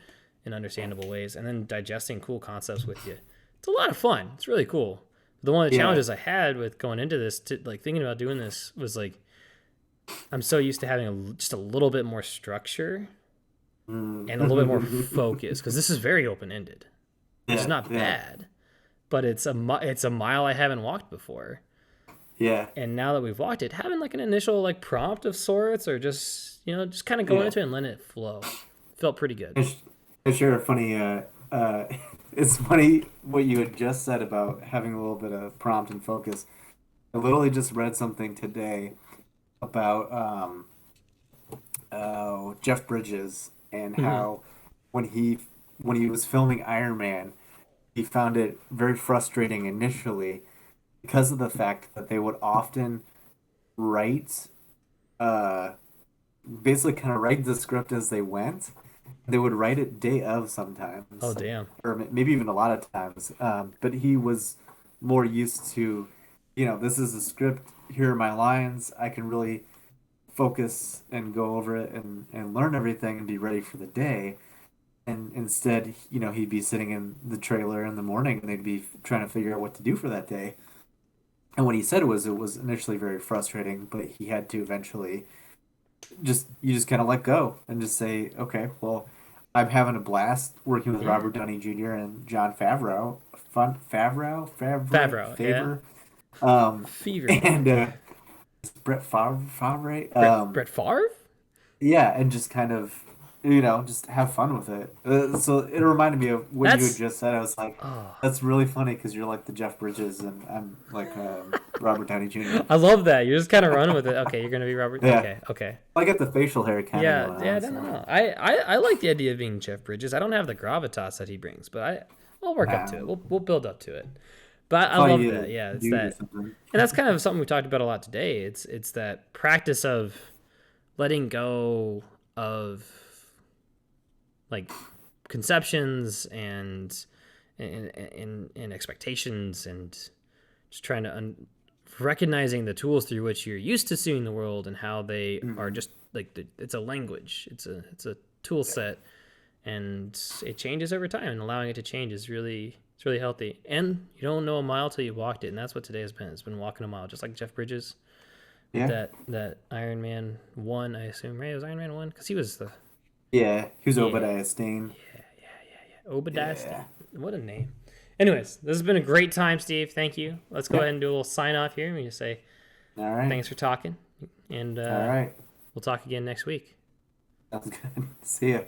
in understandable ways, and then digesting cool concepts with you. It's a lot of fun. It's really cool. The one of the challenges I had with going into this, like thinking about doing this, was like I'm so used to having just a little bit more structure and a little bit more focus, because this is very open-ended. It's not bad, but it's a mile I haven't walked before. Yeah. And now that we've walked it, having like an initial like prompt of sorts, or just just kind of going into it and letting it flow, felt pretty good. It's sure funny. It's funny what you had just said about having a little bit of prompt and focus. I literally just read something today about Jeff Bridges and how when he was filming Iron Man, he found it very frustrating initially because of the fact that they would often write, basically kind of write the script as they went. They would write it day of sometimes. Oh, damn. Or maybe even a lot of times. But he was more used to, this is a script, here are my lines, I can really focus and go over it and learn everything and be ready for the day. And instead, he'd be sitting in the trailer in the morning and they'd be trying to figure out what to do for that day. And what he said was it was initially very frustrating, but he had to eventually you just kind of let go and just say, okay, well, I'm having a blast working with Yeah. Robert Downey Jr. and John Favreau. Favreau, yeah. Favre. Um, Fever. and Brett Favre. Brett Favre? Yeah, and just kind of, just have fun with it. So it reminded me of what you had That's just said. I was like, oh, that's really funny because you're like the Jeff Bridges and I'm like Robert Downey Jr. I love that. You're just kind of running with it. Okay, you're gonna be Robert. Yeah, Okay, okay. I get the facial hair kind of Yeah, going yeah. on. No, no, So no. I like the idea of being Jeff Bridges. I don't have the gravitas that he brings, but I'll work up to it. We'll build up to it. But I call love you that. Yeah, it's dude or that, something. and that's kind of something we talked about a lot today. It's that practice of letting go of like conceptions and expectations and just trying to recognizing the tools through which you're used to seeing the world and how they are Mhm. just like it's a language, it's a tool set, and it changes over time, and allowing it to change is really healthy. And you don't know a mile till you walked it, and that's what today has been. It's been walking a mile, just like Jeff Bridges did Yeah, that Iron Man 1, I assume, right? It was Iron Man 1 because he was the yeah. He was yeah Obadiah Stane. Obadiah Stane. Yeah. What a name. Anyways, this has been a great time, Steve. Thank you. Let's go Yeah. ahead and do a little sign off here. We just say All right. thanks for talking, and All right. we'll talk again next week. Sounds good. See ya.